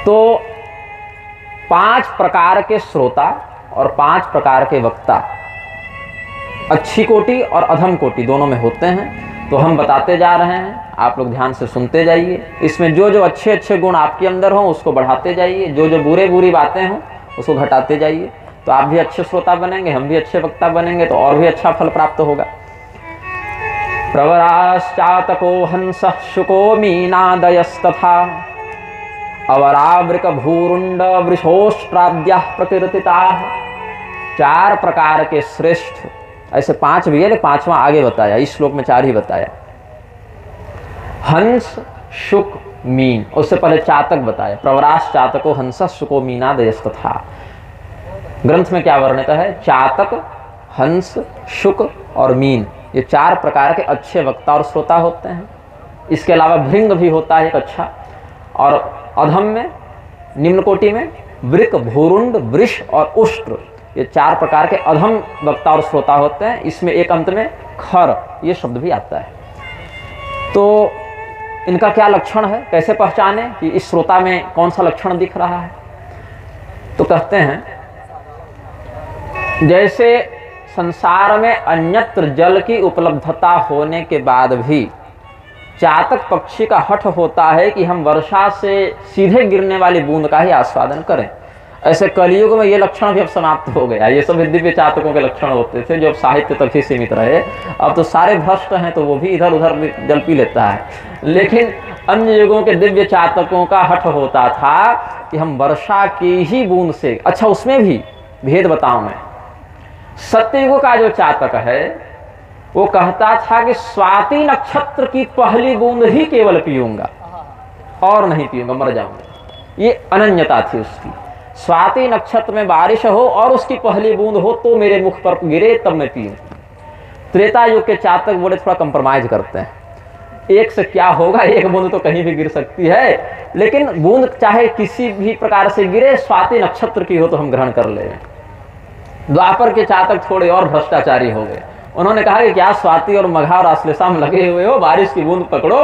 तो 5 प्रकार के श्रोता और 5 प्रकार के वक्ता अच्छी कोटि और अधम कोटि दोनों में होते हैं। तो हम बताते जा रहे हैं, आप लोग ध्यान से सुनते जाइए। इसमें जो जो अच्छे अच्छे गुण आपके अंदर हों उसको बढ़ाते जाइए, जो जो बुरी बातें हों उसको घटाते जाइए। तो आप भी अच्छे श्रोता बनेंगे, हम भी अच्छे वक्ता बनेंगे, तो और भी अच्छा फल प्राप्त होगा। प्रवराश्चातको हंस शुको मीनादयस्तथा अवरावृक भूरुंड वृषोष्ट्राद्या प्रकीर्तिता। 4 प्रकार के श्रेष्ठ, ऐसे 5 भी है लेकिन 5वां आगे बताया, इस श्लोक में 4 ही बताया। हंस शुक मीन, उससे पहले चातक बताया। प्रवराश चातको हंस शुको मीनादयस्तथा। ग्रंथ में क्या वर्णित है? चातक, हंस, शुक और मीन, ये 4 प्रकार के अच्छे वक्ता और श्रोता होते हैं। इसके अलावा भृंग भी होता है एक अच्छा। और अधम में, निम्न कोटि में वृक, भूरुंड, वृष और उष्ट्र, ये 4 प्रकार के अधम वक्ता और श्रोता होते हैं। इसमें एक अंत में खर ये शब्द भी आता है। तो इनका क्या लक्षण है, कैसे पहचाने कि इस श्रोता में कौन सा लक्षण दिख रहा है? तो कहते हैं जैसे संसार में अन्यत्र जल की उपलब्धता होने के बाद भी चातक पक्षी का हठ होता है कि हम वर्षा से सीधे गिरने वाली बूंद का ही आस्वादन करें, ऐसे कलियुग में ये लक्षण भी अब समाप्त हो गया। ये सब दिव्य चातकों के लक्षण होते थे जो अब साहित्य तक ही सीमित रहे। अब तो सारे भ्रष्ट हैं तो वो भी इधर उधर जल पी लेता है। लेकिन अन्य युगों के दिव्य चातकों का हठ होता था कि हम वर्षा की ही बूंद से, अच्छा उसमें भी भेद बताऊं मैं, सत्ययुग का जो चातक है वो कहता था कि स्वाति नक्षत्र की पहली बूंद ही केवल पीऊंगा और नहीं पीऊंगा, मर जाऊंगा। ये अनन्यता थी उसकी। स्वाति नक्षत्र में बारिश हो और उसकी पहली बूंद हो तो मेरे मुख पर गिरे तब मैं पीऊं। त्रेता युग के चातक बोले थोड़ा कंप्रोमाइज करते हैं, एक से क्या होगा, एक बूंद तो कहीं भी गिर सकती है, लेकिन बूंद चाहे किसी भी प्रकार से गिरे, स्वाति नक्षत्र की हो तो हम ग्रहण कर ले। द्वापर के चातक थोड़े और भ्रष्टाचारी हो गए। उन्होंने कहा कि क्या स्वाति और मघा और आश्लेषा में लगे हुए हो, बारिश की बूंद पकड़ो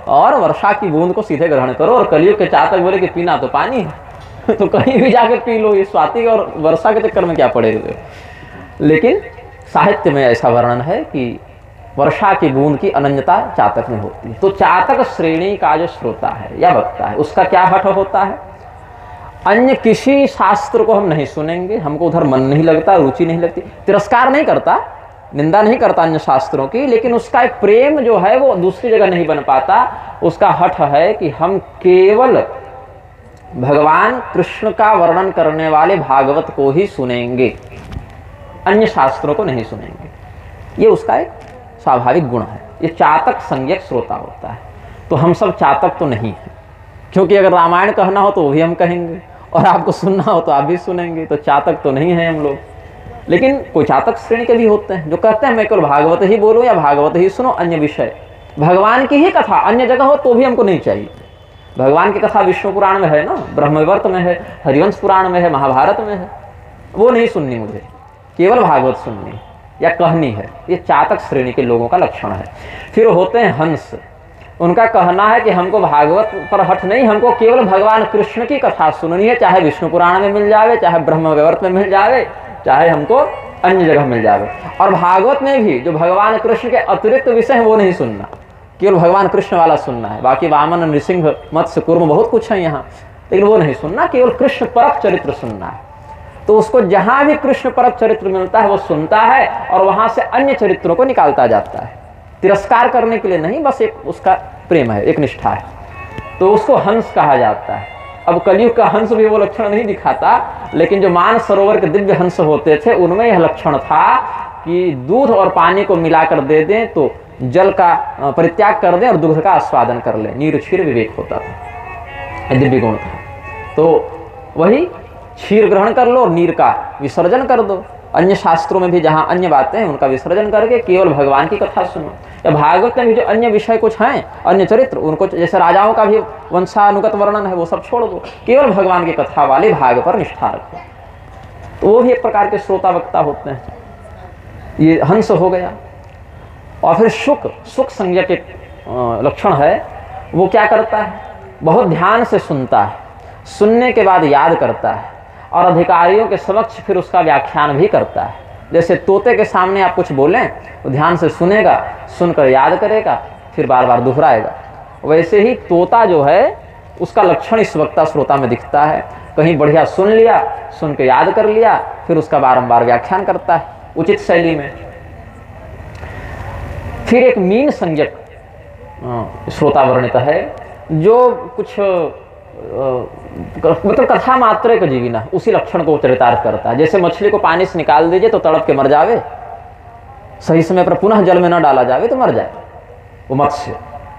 और वर्षा की बूंद को सीधे ग्रहण करो। और कलियुग के चातक बोले कि पीना तो पानी है तो कहीं भी जाके पी लो, ये स्वाति और वर्षा के चक्कर में क्या पड़े हुए। लेकिन साहित्य में ऐसा वर्णन है कि वर्षा की बूंद की अनन्यता चातक में होती है। तो चातक श्रेणी का जो श्रोता है या वक्ता है उसका क्या हठ होता है? अन्य किसी शास्त्र को हम नहीं सुनेंगे, हमको उधर मन नहीं लगता, रुचि नहीं लगती, तिरस्कार नहीं करता, निंदा नहीं करता अन्य शास्त्रों की, लेकिन उसका एक प्रेम जो है वो दूसरी जगह नहीं बन पाता। उसका हठ है कि हम केवल भगवान कृष्ण का वर्णन करने वाले भागवत को ही सुनेंगे, अन्य शास्त्रों को नहीं सुनेंगे। ये उसका एक स्वाभाविक गुण है। ये चातक संज्ञक श्रोता होता है। तो हम सब चातक तो नहीं है, क्योंकि अगर रामायण कहना हो तो वो भी हम कहेंगे और आपको सुनना हो तो आप भी सुनेंगे। तो चातक तो नहीं है हम लोग। लेकिन कोई चातक श्रेणी के भी होते हैं जो कहते हैं मैं केवल भागवत ही बोलूं या भागवत ही सुनो, अन्य विषय भगवान की ही कथा अन्य जगह हो तो भी हमको नहीं चाहिए। भगवान की कथा विष्णु पुराण में है ना, ब्रह्मविवर्त में है, हरिवंश पुराण में है, महाभारत में है, वो नहीं सुननी मुझे, केवल भागवत सुननी या कहनी है। ये चातक श्रेणी के लोगों का लक्षण है। फिर होते हैं हंस। उनका कहना है कि हमको भागवत पर हठ नहीं, हमको केवल भगवान कृष्ण की कथा सुननी है, चाहे विष्णु पुराण में मिल जावे, चाहे ब्रह्मविवर्त में मिल जावे, चाहे हमको अन्य जगह मिल जावे। और भागवत में भी जो भगवान कृष्ण के अतिरिक्त विषय है वो नहीं सुनना, केवल भगवान कृष्ण वाला सुनना है। बाकी वामन, नृसिंह, मत्स्य, कूर्म बहुत कुछ है यहाँ, लेकिन वो नहीं सुनना, केवल कृष्ण परक चरित्र सुनना है। तो उसको जहां भी कृष्ण परक चरित्र मिलता है वो सुनता है और वहां से अन्य चरित्रों को निकालता जाता है, तिरस्कार करने के लिए नहीं, बस एक उसका प्रेम है, एक निष्ठा है। तो उसको हंस कहा जाता है। अब कलियुग का हंस भी वो लक्षण नहीं दिखाता, लेकिन जो मान सरोवर के दिव्य हंस होते थे उनमें यह लक्षण था कि दूध और पानी को मिलाकर दे दें तो जल का परित्याग कर दें और दूध का आस्वादन कर लें, नीर क्षीर विवेक होता था, दिव्य गुण था। तो वही क्षीर ग्रहण कर लो और नीर का विसर्जन कर दो। अन्य शास्त्रों में भी जहाँ अन्य बातें हैं उनका विसर्जन करके केवल भगवान की कथा सुनो। या भागवत में भी जो अन्य विषय कुछ हैं, अन्य चरित्र, उनको जैसे राजाओं का भी वंशानुगत वर्णन है वो सब छोड़ दो, केवल भगवान की कथा वाले भाग पर निष्ठा रखो। तो वो भी एक प्रकार के श्रोता वक्ता होते हैं। ये हंस हो गया। और फिर सुख संज्ञा के लक्षण है। वो क्या करता है? बहुत ध्यान से सुनता है, सुनने के बाद याद करता है और अधिकारियों के समक्ष फिर उसका व्याख्यान भी करता है। जैसे तोते के सामने आप कुछ बोलें तो ध्यान से सुनेगा, सुनकर याद करेगा, फिर बार बार दोहराएगा। वैसे ही तोता जो है उसका लक्षण इस वक्ता श्रोता में दिखता है। कहीं बढ़िया सुन लिया, सुन के याद कर लिया, फिर उसका बारंबार व्याख्यान करता है उचित शैली में। फिर एक मीन संज्ञक श्रोता वर्णित है, जो कुछ मतलब कथा मात्र का जीवी ना, उसी लक्षण को चरितार्थ करता है। जैसे मछली को पानी से निकाल दीजिए तो तड़प के मर जावे, सही समय पर पुनः जल में न डाला जावे तो मर जाए, वो मत्स्य।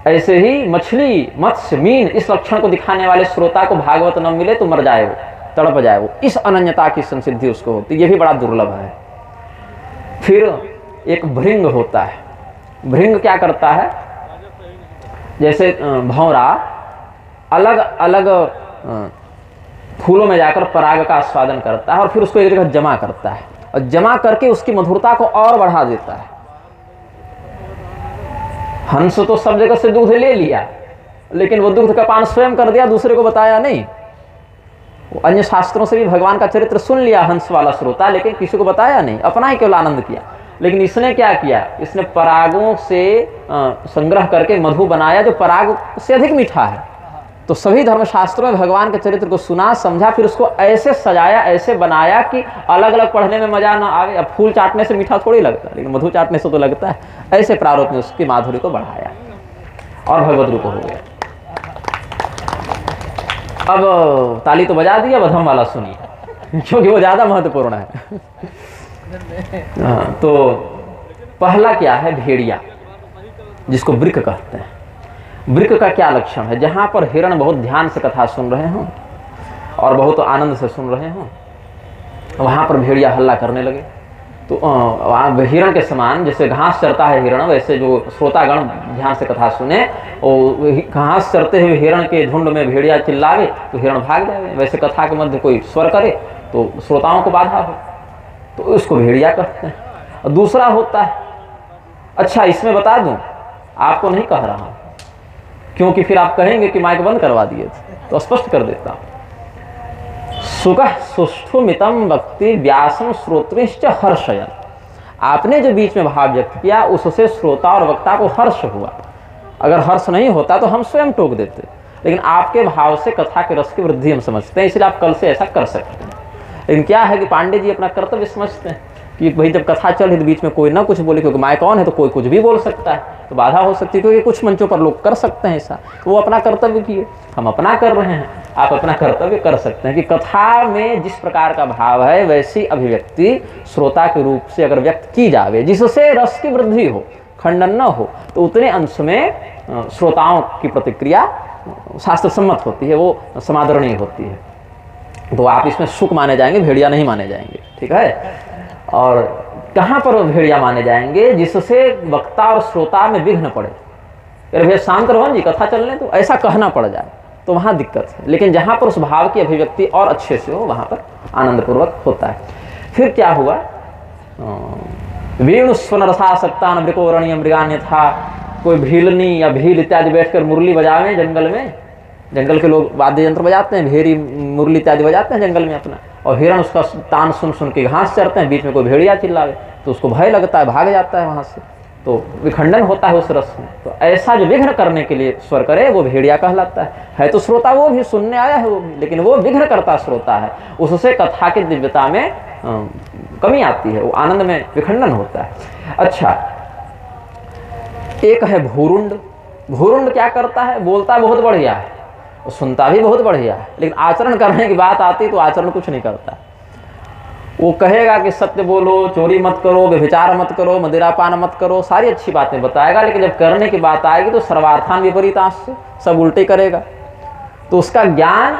ऐसे ही मछली, मत्स्य, मीन इस लक्षण को दिखाने वाले श्रोता को भागवत न मिले तो मर जाए, वो तड़प जाए, वो इस अनन्यता की संसिद्धि उसको होती, ये भी बड़ा दुर्लभ है। फिर एक भृंग होता है। भृंग क्या करता है, जैसे भौरा अलग अलग फूलों में जाकर पराग का आस्वादन करता है और फिर उसको एक जगह जमा करता है और जमा करके उसकी मधुरता को और बढ़ा देता है। हंस तो सब जगह से दूध ले लिया, लेकिन वो दूध का पान स्वयं कर दिया, दूसरे को बताया नहीं। वो अन्य शास्त्रों से भी भगवान का चरित्र सुन लिया हंस वाला श्रोता, लेकिन किसी को बताया नहीं, अपना ही केवल आनंद किया। लेकिन इसने क्या किया, इसने परागों से संग्रह करके मधु बनाया जो पराग से अधिक मीठा है। तो सभी धर्मशास्त्रों में भगवान के चरित्र को सुना, समझा, फिर उसको ऐसे सजाया, ऐसे बनाया कि अलग अलग पढ़ने में मजा ना आवे। अब फूल चाटने से मीठा थोड़ी लगता है, लेकिन मधु चाटने से तो लगता है। ऐसे प्रारूप में उसकी माधुर्य को बढ़ाया और भगवत रूप हो गया। अब ताली तो बजा दी, अब अधम वाला सुनिए क्योंकि वो ज्यादा महत्वपूर्ण है। तो पहला क्या है, भेड़िया, जिसको वृक कहते हैं। वृक का क्या लक्षण है, जहां पर हिरण बहुत ध्यान से कथा सुन रहे हों और बहुत आनंद से सुन रहे हों, वहां पर भेड़िया हल्ला करने लगे। तो हिरण के समान, जैसे घास चरता है हिरण, वैसे जो श्रोतागण ध्यान से कथा सुने और घास चरते हुए हिरण के झुंड में भेड़िया चिल्लावे तो हिरण भाग जाए। वैसे कथा के मध्य कोई स्वर करे तो श्रोताओं को बाधा हो, तो उसको भेड़िया कहते हैं। और दूसरा होता है, अच्छा इसमें बता दूं, आपको नहीं कह रहा हूं क्योंकि फिर आप कहेंगे कि माइक बंद करवा दिए थे, तो स्पष्ट कर देता हूं। सुखः सुष्ठुमितम भक्ति व्यासम श्रोत्रिश्च हर्षयन्। आपने जो बीच में भाव व्यक्त किया उससे श्रोता और वक्ता को हर्ष हुआ। अगर हर्ष नहीं होता तो हम स्वयं टोक देते, लेकिन आपके भाव से कथा के रस की वृद्धि हम समझते हैं, इसलिए आप कल से ऐसा कर सकते हैं। लेकिन क्या है कि पांडे जी अपना कर्तव्य समझते हैं कि भाई जब कथा चल रही तो बीच में कोई ना कुछ बोले, क्योंकि माइक ऑन है तो कोई कुछ भी बोल सकता है, तो बाधा हो सकती है। क्योंकि कुछ मंचों पर लोग कर सकते हैं ऐसा, तो वो अपना कर्तव्य किए, हम अपना कर रहे हैं, आप अपना कर्तव्य कर सकते हैं। कि कथा में जिस प्रकार का भाव है वैसी अभिव्यक्ति श्रोता के रूप से अगर व्यक्त की जावे, जिससे रस की वृद्धि हो, खंडन न हो, तो उतने अंश में श्रोताओं की प्रतिक्रिया शास्त्र सम्मत होती है, वो समादरणीय होती है। तो आप इसमें सुख माने जाएंगे, भेड़िया नहीं माने जाएंगे, ठीक है। और कहाँ पर भेड़िया माने जाएंगे, जिससे वक्ता और श्रोता में विघ्न पड़े। अरे भैया शांत रहो जी, कथा चलने तो ऐसा कहना पड़ जाए, तो वहाँ दिक्कत है। लेकिन जहाँ पर उस भाव की अभिव्यक्ति और अच्छे से हो, वहाँ पर आनंदपूर्वक होता है। फिर क्या हुआ, वेणुस्वन रसासक्ता नृकोरणीय मृगान्य था। कोई भीलनी या भील इत्यादि बैठकर मुरली बजावे जंगल में, जंगल के लोग वाद्य यंत्र बजाते हैं, भेरी मुरली इत्यादि बजाते हैं जंगल में अपना, और हिरण उसका तान सुन सुन के घास चरते हैं, बीच में कोई भेड़िया चिल्लावे तो उसको भय लगता है, भाग जाता है वहाँ से, तो विखंडन होता है उस रस में। तो ऐसा जो विघ्न करने के लिए स्वर करे वो भेड़िया कहलाता है। तो श्रोता वो भी, सुनने आया है वो भी, लेकिन वो विघ्न करता श्रोता है, उससे कथा की दिव्यता में कमी आती है, वो आनंद में विखंडन होता है। अच्छा, एक है भूरुंड। भूरुंड क्या करता है, बोलता बहुत बढ़िया है, सुनता भी बहुत बढ़िया है, लेकिन आचरण करने की बात आती तो आचरण कुछ नहीं करता। वो कहेगा कि सत्य बोलो, चोरी मत करो, व्यभिचार मत करो, मदिरापान मत करो, सारी अच्छी बातें बताएगा, लेकिन जब करने की बात आएगी तो सर्वार्थान विपरीतांश से सब उल्टे करेगा। तो उसका ज्ञान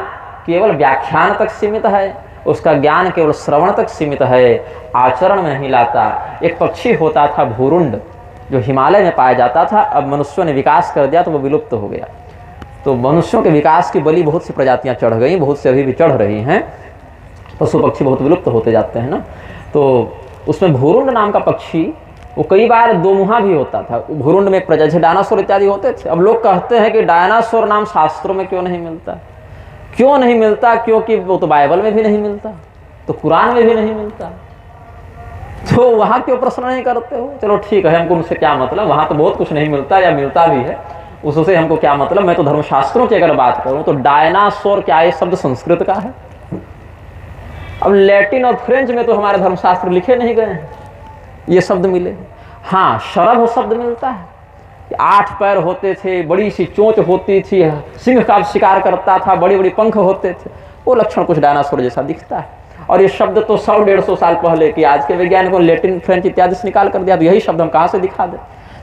केवल व्याख्यान तक सीमित है, उसका ज्ञान केवल श्रवण तक सीमित है, आचरण में नहीं लाता। एक पक्षी होता था भूरुंड, जो हिमालय में पाया जाता था, अब मनुष्यों ने विकास कर दिया तो वो विलुप्त हो गया। तो मनुष्यों के विकास की बलि बहुत सी प्रजातियां चढ़ गई, बहुत से अभी भी चढ़ रही हैं, पशु पक्षी बहुत विलुप्त होते जाते हैं ना। तो उसमें भूरुंड नाम का पक्षी, वो कई बार दो मुहा भी होता था। भूरुंड में एक प्रजाति, डायनासोर इत्यादि होते थे। अब लोग कहते हैं कि डायनासोर नाम शास्त्रों में क्यों नहीं मिलता, क्यों नहीं मिलता? क्योंकि वो तो बाइबल में भी नहीं मिलता, तो कुरान में भी नहीं मिलता, तो वहां क्यों प्रश्न नहीं करते हो? चलो ठीक है, हमको उनसे क्या मतलब, वहां तो बहुत कुछ नहीं मिलता या मिलता भी है, उससे हमको क्या मतलब। मैं तो धर्मशास्त्रों की अगर बात करूं तो डायनासोर क्या ये शब्द संस्कृत का है? अब लैटिन और फ्रेंच में तो हमारे धर्मशास्त्र लिखे नहीं गए हैं, ये शब्द मिले। हाँ, शरभ शब्द मिलता है, 8 पैर होते थे, बड़ी सी चोंच होती थी, सिंह का शिकार करता था, बड़ी बड़ी पंख होते थे, वो लक्षण कुछ डायनासोर जैसा दिखता है। और ये शब्द तो 100-150 साल पहले की, आज के वैज्ञानिकों ने लैटिन फ्रेंच इत्यादि से निकाल कर दिया, तो यही शब्द हम कहाँ से दिखा दें?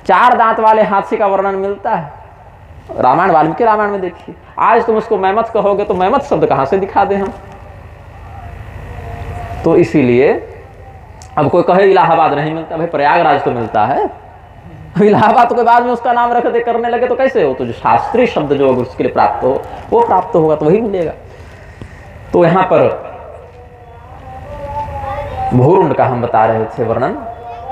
4 दांत वाले हाथी का वर्णन मिलता है रामायण, वाल्मीकि रामायण में देखिए। आज तुम उसको मैमथ कहोगे तो मैमथ शब्द कहाँ से दिखा दें हम? तो इसीलिए अब कोई कहे इलाहाबाद नहीं मिलता, भाई प्रयागराज तो मिलता है, इलाहाबाद के बाद में उसका नाम रख दे करने लगे तो कैसे हो? तो जो शास्त्रीय शब्द जो उसके लिए प्राप्त हो वो प्राप्त होगा तो वही मिलेगा। तो यहां पर भूरुंड का हम बता रहे थे वर्णन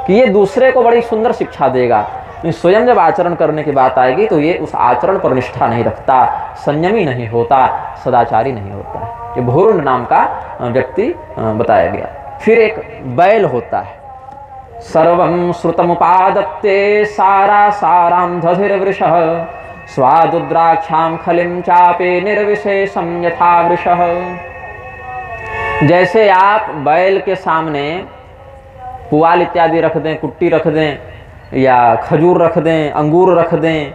कि ये दूसरे को बड़ी सुंदर शिक्षा देगा, स्वयं जब आचरण करने की बात आएगी तो ये उस आचरण पर निष्ठा नहीं रखता, संयमी नहीं होता, सदाचारी नहीं होता। ये भूरुंड नाम का व्यक्ति बताया गया। फिर एक बैल होता है, सर्वं श्रुतमुपादत्ते सारा सारां दधिर्वृषः स्वादुद्राक्षां खलिं चापे निर्विशेषं यथा वृषः। जैसे आप बैल के सामने पुआल इत्यादि रख दें, कुट्टी रख दें या खजूर रख दें, अंगूर रख दें,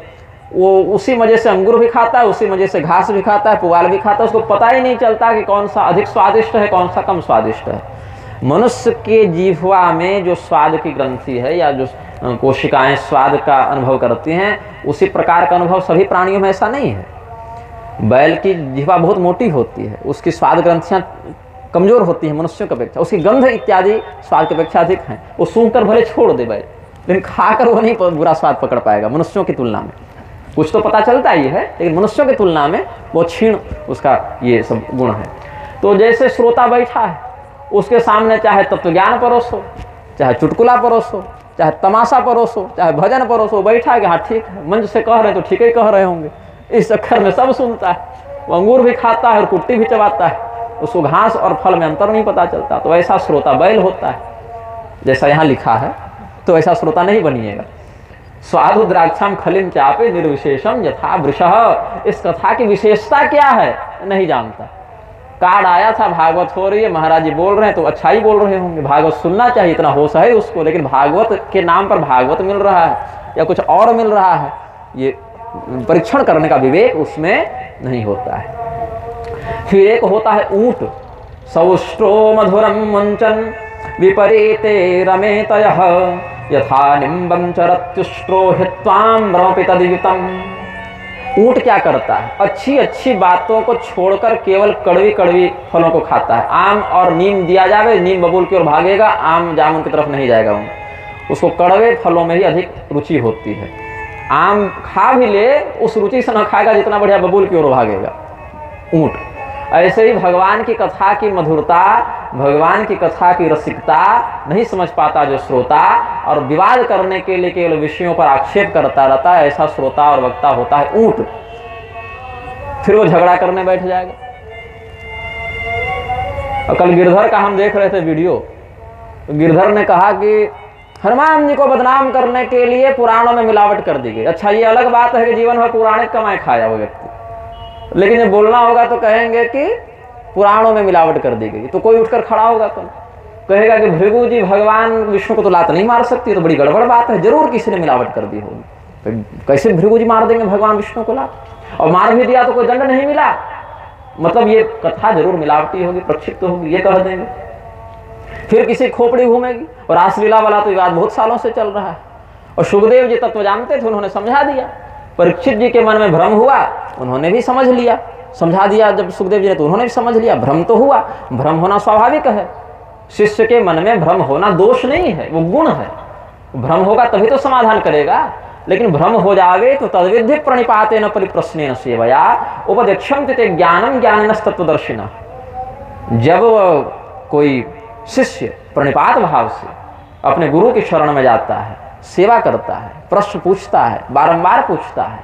वो उसी मजे से अंगूर भी खाता है, उसी मजे से घास भी खाता है, पुआल भी खाता है, उसको पता ही नहीं चलता कि कौन सा अधिक स्वादिष्ट है, कौन सा कम स्वादिष्ट है। मनुष्य के जीवा में जो स्वाद की ग्रंथि है या जो कोशिकाएं स्वाद का अनुभव करती हैं, उसी प्रकार का अनुभव सभी प्राणियों में ऐसा नहीं है। बैल की जीवा बहुत मोटी होती है, उसकी स्वाद ग्रंथियां कमजोर होती हैं मनुष्यों की अपेक्षा, उसकी गंध इत्यादि स्वाद की अपेक्षा अधिक हैं। वो सूंघकर भले छोड़ दे बैल, लेकिन खाकर वो नहीं बुरा स्वाद पकड़ पाएगा मनुष्यों की तुलना में। कुछ तो पता चलता ही है, लेकिन मनुष्यों की तुलना में वो क्षीण उसका ये सब गुण है। तो जैसे श्रोता बैठा है, उसके सामने चाहे तत्वज्ञान परोसो, चाहे चुटकुला परोसो, चाहे तमाशा परोसो, चाहे भजन परोसो, बैठा है कि हाँ ठीक है, मंच से कह रहे हैं तो ठीक ही कह रहे होंगे, इस चक्कर में सब सुनता है। वो अंगूर भी खाता है और कुट्टी भी चबाता है, उसको घास और फल में अंतर नहीं पता चलता। तो ऐसा श्रोता बैल होता है, जैसा यहाँ लिखा है, तो ऐसा श्रोता नहीं बनिएगा। स्वादु द्राक्षाम खलिम चापे निर्विशेषम यथा वृषः। इस कथा की विशेषता क्या है नहीं जानता। कार्ड आया था, भागवत हो रही है, महाराज जी बोल रहे हैं तो अच्छा ही बोल रहे होंगे, भागवत सुनना चाहिए, इतना होश है उसको, लेकिन भागवत के नाम पर भागवत मिल रहा है या कुछ और मिल रहा है, ये परीक्षण करने का विवेक उसमें नहीं होता है। फिर एक होता है ऊंट, सौष्ठो मधुरम मुंचन विपरीते रमेतयः यथा निम्बं चरत्युष्ट्रो हित्वां ब्रह्मपितदियुतम्। ऊंट क्या करता है? अच्छी अच्छी बातों को छोड़कर केवल कड़वी कड़वी फलों को खाता है। आम और नीम दिया जाए, नीम बबूल की ओर भागेगा, आम जामुन की तरफ नहीं जाएगा। उसको कड़वे फलों में ही अधिक रुचि होती है। आम खा भी ले, उस रुचि से न खाएगा जितना बढ़िया बबूल की ओर भागेगा ऊंट। ऐसे ही भगवान की कथा की मधुरता, भगवान की कथा की रसिकता नहीं समझ पाता जो श्रोता, और विवाद करने के लिए केवल विषयों पर आक्षेप करता रहता है, ऐसा श्रोता और वक्ता होता है ऊंट। फिर वो झगड़ा करने बैठ जाएगा। और कल गिरधर का हम देख रहे थे वीडियो, तो गिरधर ने कहा कि हनुमान जी को बदनाम करने के लिए पुराणों में मिलावट कर दी गई। अच्छा, ये अलग बात है कि जीवन भर पुराणिक कमाई खाया वो व्यक्ति, लेकिन जब बोलना होगा तो कहेंगे कि पुराणों में मिलावट कर दी गई। तो कोई उठकर खड़ा होगा तो कहेगा कि भृगु जी भगवान विष्णु को तो लात नहीं मार सकती, तो बड़ी गड़बड़ बात है, जरूर किसी ने मिलावट कर दी होगी। तो कैसे भृगु जी मार देंगे भगवान विष्णु को लात? और मार भी दिया तो कोई दंड नहीं मिला, मतलब ये कथा जरूर मिलावटी होगी, प्रक्षिप्त होगी, ये कह देंगे। फिर किसी खोपड़ी घूमेगी। और रासलीला वाला तो विवाद बहुत सालों से चल रहा है, और सुखदेव जी तत्व जानते थे, उन्होंने समझा दिया। परीक्षित जी के मन में भ्रम हुआ, उन्होंने भी समझ लिया, समझा दिया जब सुखदेव जी ने, तो उन्होंने भी समझ लिया। भ्रम तो हुआ, भ्रम होना स्वाभाविक है, शिष्य के मन में भ्रम होना दोष नहीं है, वो गुण है। भ्रम होगा तभी तो समाधान करेगा, लेकिन भ्रम हो जावे तो तद्विधि प्रणिपातेन परिप्रश्नेन सेवया उपदेक्षन्ते ज्ञानम ज्ञानिनः तत्वदर्शिनः। जब कोई शिष्य प्रणिपात भाव से अपने गुरु की शरण में जाता है, सेवा करता है, प्रश्न पूछता है, बारंबार पूछता है,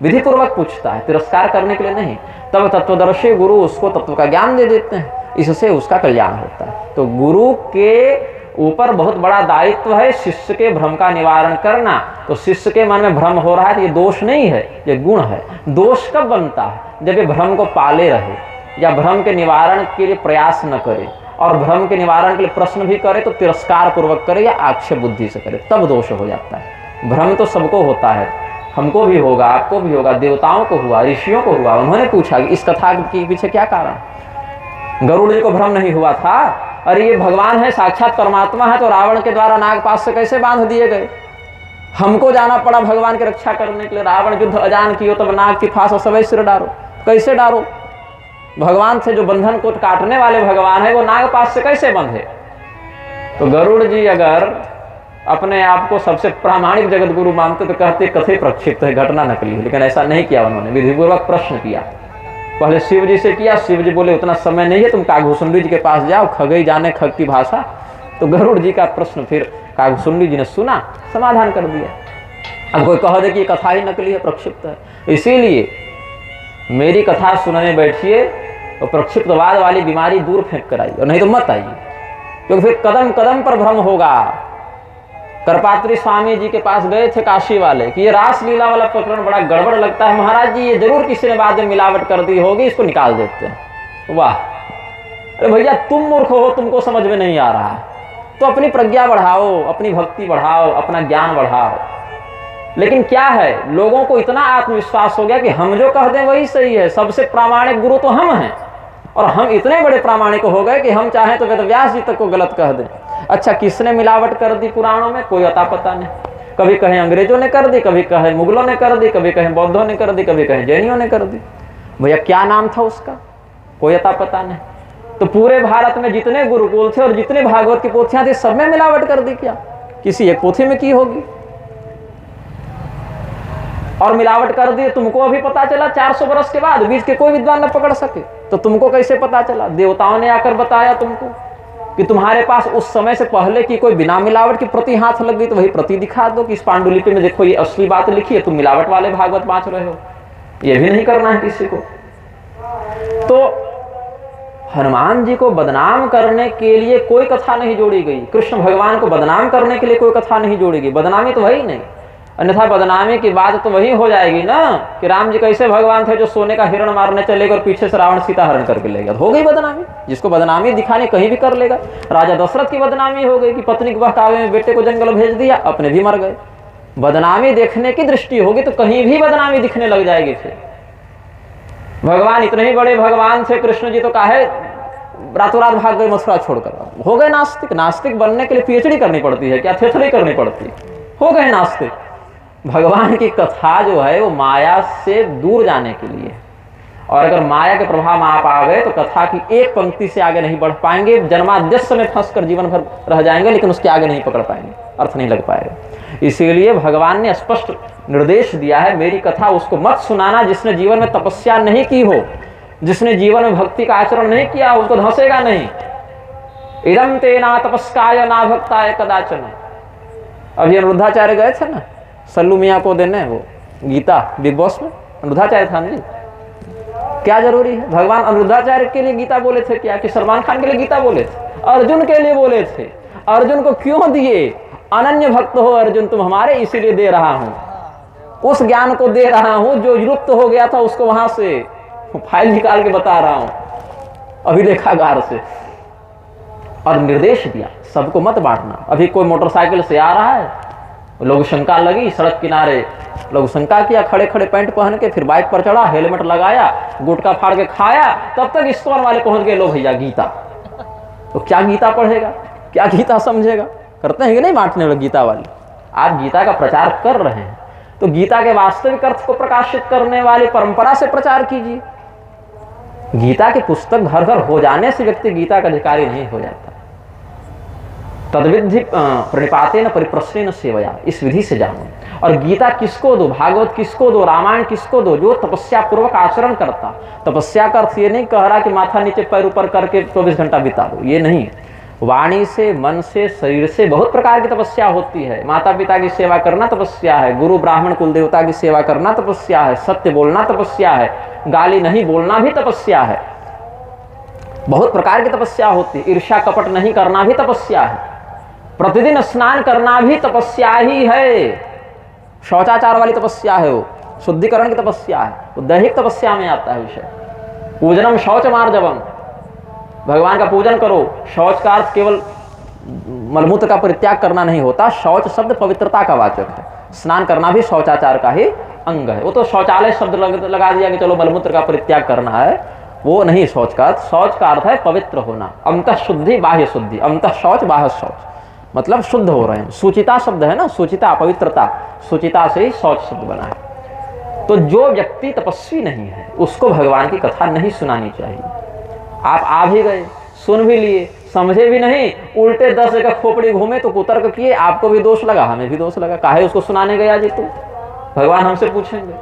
विधि पूर्वक पूछता है, तिरस्कार करने के लिए नहीं। तब तत्वदर्शी गुरु उसको तत्व का ज्ञान दे देते हैं, इससे उसका कल्याण होता है। तो गुरु के ऊपर बहुत बड़ा दायित्व है शिष्य के भ्रम का निवारण करना। तो शिष्य के मन में भ्रम हो रहा है तो ये दोष नहीं है, ये गुण है। दोष कब बनता है? जब ये भ्रम को पाले रहे या भ्रम के निवारण के लिए प्रयास न करे, और भ्रम के निवारण के लिए प्रश्न भी करे तो तिरस्कार पूर्वक करे या आक्षेप बुद्धि से करे, तब दोष हो जाता है। भ्रम तो सबको होता है, हमको भी होगा, आपको भी होगा, देवताओं को हुआ, ऋषियों को हुआ। उन्होंने पूछा कि इस कथा के पीछे क्या कारण? गरुड़ जी को भ्रम नहीं हुआ था? अरे ये भगवान है, साक्षात परमात्मा है, तो रावण के द्वारा नागपाश से कैसे बांध दिए गए? हमको जाना पड़ा भगवान की रक्षा करने के लिए। रावण युद्ध अजान कियो तब नाग की फांस सवै सिर डारो। कैसे डारो? भगवान से जो बंधन को काटने वाले भगवान है वो नागपाश से कैसे बंधे? तो गरुड़ जी अगर अपने आप को सबसे प्रामाणिक जगत गुरु मानते तो कहते कथे प्रक्षिप्त है, घटना नकली है। लेकिन ऐसा नहीं किया उन्होंने, विधिपूर्वक प्रश्न किया। पहले शिव जी से किया, शिव जी बोले उतना समय नहीं है, तुम काघभूषुंडी जी के पास जाओ, खगई जाने खग की भाषा। तो गरुड़ जी का प्रश्न फिर काघभूषुंडी जी ने सुना, समाधान कर दिया। अब कोई कह दे कि ये कथा ही नकली है, प्रक्षिप्त है। इसीलिए मेरी कथा सुनने बैठिए और प्रक्षिप्तवाद वाली बीमारी दूर फेंक कर आइए, और नहीं तो मत आइए, क्योंकि फिर कदम कदम पर भ्रम होगा। करपात्री स्वामी जी के पास गए थे काशी वाले कि ये रासलीला वाला प्रकरण बड़ा गड़बड़ लगता है महाराज जी, ये जरूर किसी ने बाद में मिलावट कर दी होगी, इसको निकाल देते हैं। वाह, अरे भैया तुम मूर्ख हो, तुमको समझ में नहीं आ रहा है, तो अपनी प्रज्ञा बढ़ाओ, अपनी भक्ति बढ़ाओ, अपना ज्ञान बढ़ाओ। लेकिन क्या है, लोगों को इतना आत्मविश्वास हो गया कि हम जो कह दें वही सही है, सबसे प्रामाणिक गुरु तो हम हैं। और हम इतने बड़े प्रामाणिक हो गए कि हम चाहें तो वेदव्यास जी तक को गलत कह दें। अच्छा, किसने मिलावट कर दी पुराणों में? कोई अता पता नहीं। कभी कहें अंग्रेजों ने कर दी, कभी कहें मुगलों ने कर दी, कभी कहें बौद्धों ने कर दी, कभी कहें जैनियों ने कर दी। भैया क्या नाम था उसका? कोई अता पता नहीं। तो पूरे भारत में जितने गुरुकुल थे और जितने भागवत की पोथियां थी, सब में मिलावट कर दी क्या? किसी एक पोथी में की होगी। और मिलावट कर दी, तुमको अभी पता चला 400 वर्ष के बाद, बीच के कोई विद्वान न पकड़ सके, तो तुमको कैसे पता चला? देवताओं ने आकर बताया तुमको कि तुम्हारे पास उस समय से पहले की कोई बिना मिलावट की प्रति हाथ लग गई, तो वही प्रति दिखा दो कि इस पांडुलिपि में देखो ये असली बात लिखी है, तुम मिलावट वाले भागवत बांच रहे हो। ये भी नहीं करना है किसी को। तो हनुमान जी को बदनाम करने के लिए कोई कथा नहीं जोड़ी गई, कृष्ण भगवान को बदनाम करने के लिए कोई कथा नहीं जोड़ी गई। बदनामी तो वही नहीं, अन्यथा बदनामी की बात तो वही हो जाएगी ना कि राम जी कैसे भगवान थे जो सोने का हिरण मारने चले गए और पीछे से रावण सीता हरण करके ले गया। हो गई बदनामी। जिसको बदनामी दिखाने कहीं भी कर लेगा। राजा दशरथ की बदनामी हो गई कि पत्नी के बहकावे में बेटे को जंगल भेज दिया, अपने भी मर गए। बदनामी देखने की दृष्टि होगी तो कहीं भी बदनामी दिखने लग जाएगी। फिर भगवान इतने ही बड़े भगवान थे कृष्ण जी, तो काहे रातों रात भाग गए मथुरा छोड़कर? हो गए नास्तिक। नास्तिक बनने के लिए पीएचडी करनी पड़ती है क्या? थेथड़ी करनी पड़ती है? हो गए नास्तिक। भगवान की कथा जो है वो माया से दूर जाने के लिए, और अगर माया के प्रभाव में आप आ गए तो कथा की एक पंक्ति से आगे नहीं बढ़ पाएंगे। जन्माद्यस्य में फंसकर जीवन भर रह जाएंगे, लेकिन उसके आगे नहीं पकड़ पाएंगे, अर्थ नहीं लग पाएगा। इसीलिए भगवान ने स्पष्ट निर्देश दिया है, मेरी कथा उसको मत सुनाना जिसने जीवन में तपस्या नहीं की हो, जिसने जीवन में भक्ति का आचरण नहीं किया, उसको धंसेगा नहीं। इदम ते ना तपस्काय ना भक्ताय कदाचन। अभी अनिरुद्धाचार्य गए थे ना सल्लू मियाँ को देने वो गीता बिग बॉस में, अनिरुद्धाचार्य था जी। क्या जरूरी है? भगवान अनिरुद्धाचार्य के लिए गीता बोले थे क्या कि सलमान खान के लिए गीता बोले थे? अर्जुन के लिए बोले थे। अर्जुन को क्यों दिए? अनन्य भक्त हो अर्जुन तुम हमारे, इसीलिए दे रहा हूं। उस ज्ञान को दे रहा हूं जो लुप्त हो गया था, उसको वहां से फाइल निकाल के बता रहा हूं अभिलेखागार से। और निर्देश दिया सबको मत बांटना। अभी कोई मोटरसाइकिल से आ रहा है, लोग शंका लगी, सड़क किनारे लोग शंका किया, खड़े खड़े पैंट पहन के, फिर बाइक पर चढ़ा, हेलमेट लगाया, गुटखा फाड़ के खाया, तब तक इस्कॉन वाले पहुंच गए, लो भैया गीता। तो क्या गीता पढ़ेगा, क्या गीता समझेगा? करते हैं कि नहीं बांटने वाले गीता वाले? आप गीता का प्रचार कर रहे हैं तो गीता के वास्तविक अर्थ को प्रकाशित करने वाली परंपरा से प्रचार कीजिए। गीता की पुस्तक घर घर हो जाने से व्यक्ति गीता का अधिकारी नहीं हो जाता। तद्विधि प्रणिपातेन परिप्रश्नेन सेवया, इस विधि से जानो। और गीता किसको दो, भागवत किसको दो, रामायण किसको दो? जो तपस्या पूर्वक आचरण करता। तपस्या का अर्थ ये नहीं कह रहा कि माथा नीचे पैर ऊपर करके 24 घंटा बिता दो, ये नहीं। वाणी से, मन से, शरीर से बहुत प्रकार की तपस्या होती है। माता पिता की सेवा करना तपस्या है, गुरु ब्राह्मण कुल देवता की सेवा करना तपस्या है, सत्य बोलना तपस्या है, गाली नहीं बोलना भी तपस्या है। बहुत प्रकार की तपस्या होती है। ईर्ष्या कपट नहीं करना भी तपस्या है। प्रतिदिन स्नान करना भी तपस्या ही है। शौचाचार वाली तपस्या है, वो शुद्धिकरण की तपस्या है, वो दैहिक तपस्या में आता है विषय। पूजनम शौच मार्जवम, भगवान का पूजन करो। शौच का अर्थ केवल मलमूत्र का परित्याग करना नहीं होता। शौच शब्द पवित्रता का वाचक है। स्नान करना भी शौचाचार का ही अंग है। वो तो शौचालय शब्द लगा दिया कि चलो मलमूत्र का परित्याग करना है, वो नहीं शौच का अर्थ। शौच का अर्थ है पवित्र होना, अंतः शुद्धि बाह्य शुद्धि, अंतः शौच बाह्य शौच, मतलब शुद्ध हो रहे हैं। सुचिता शब्द है ना, सुचिता पवित्रता, सुचिता से ही शौच शब्द बना है। तो जो व्यक्ति तपस्वी नहीं है उसको भगवान की कथा नहीं सुनानी चाहिए। आप आ भी गए, सुन भी लिए, समझे भी नहीं, उल्टे 10 जगह खोपड़ी घूमे तो कुतर्क किए, आपको भी दोष लगा, हमें भी दोष लगा, काहे उसको सुनाने गया जी तू, भगवान हमसे पूछेंगे।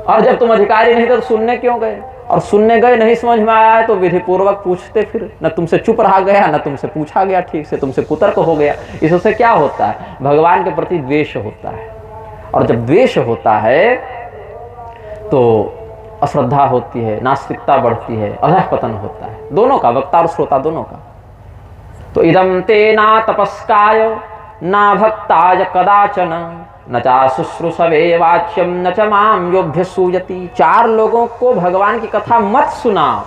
और जब तुम अधिकारी नहीं थे तो सुनने क्यों गए, और सुनने गए नहीं समझ में आया तो विधि पूर्वक पूछते, फिर न तुमसे चुप रहा गया, न तुमसे पूछा गया ठीक से, तुमसे कुतर्क हो गया। इससे क्या होता है, भगवान के प्रति द्वेष होता है। और जब द्वेष होता है तो अश्रद्धा होती है, नास्तिकता बढ़ती है, अधःपतन होता है, दोनों का, वक्ता और श्रोता दोनों का। तो इदं ते ना तपस्काय ना भक्ताय कदाचन न चा शुश्रूषवे वाच्यम न च माम योभ्यसूयति। 4 लोगों को भगवान की कथा मत सुनाओ।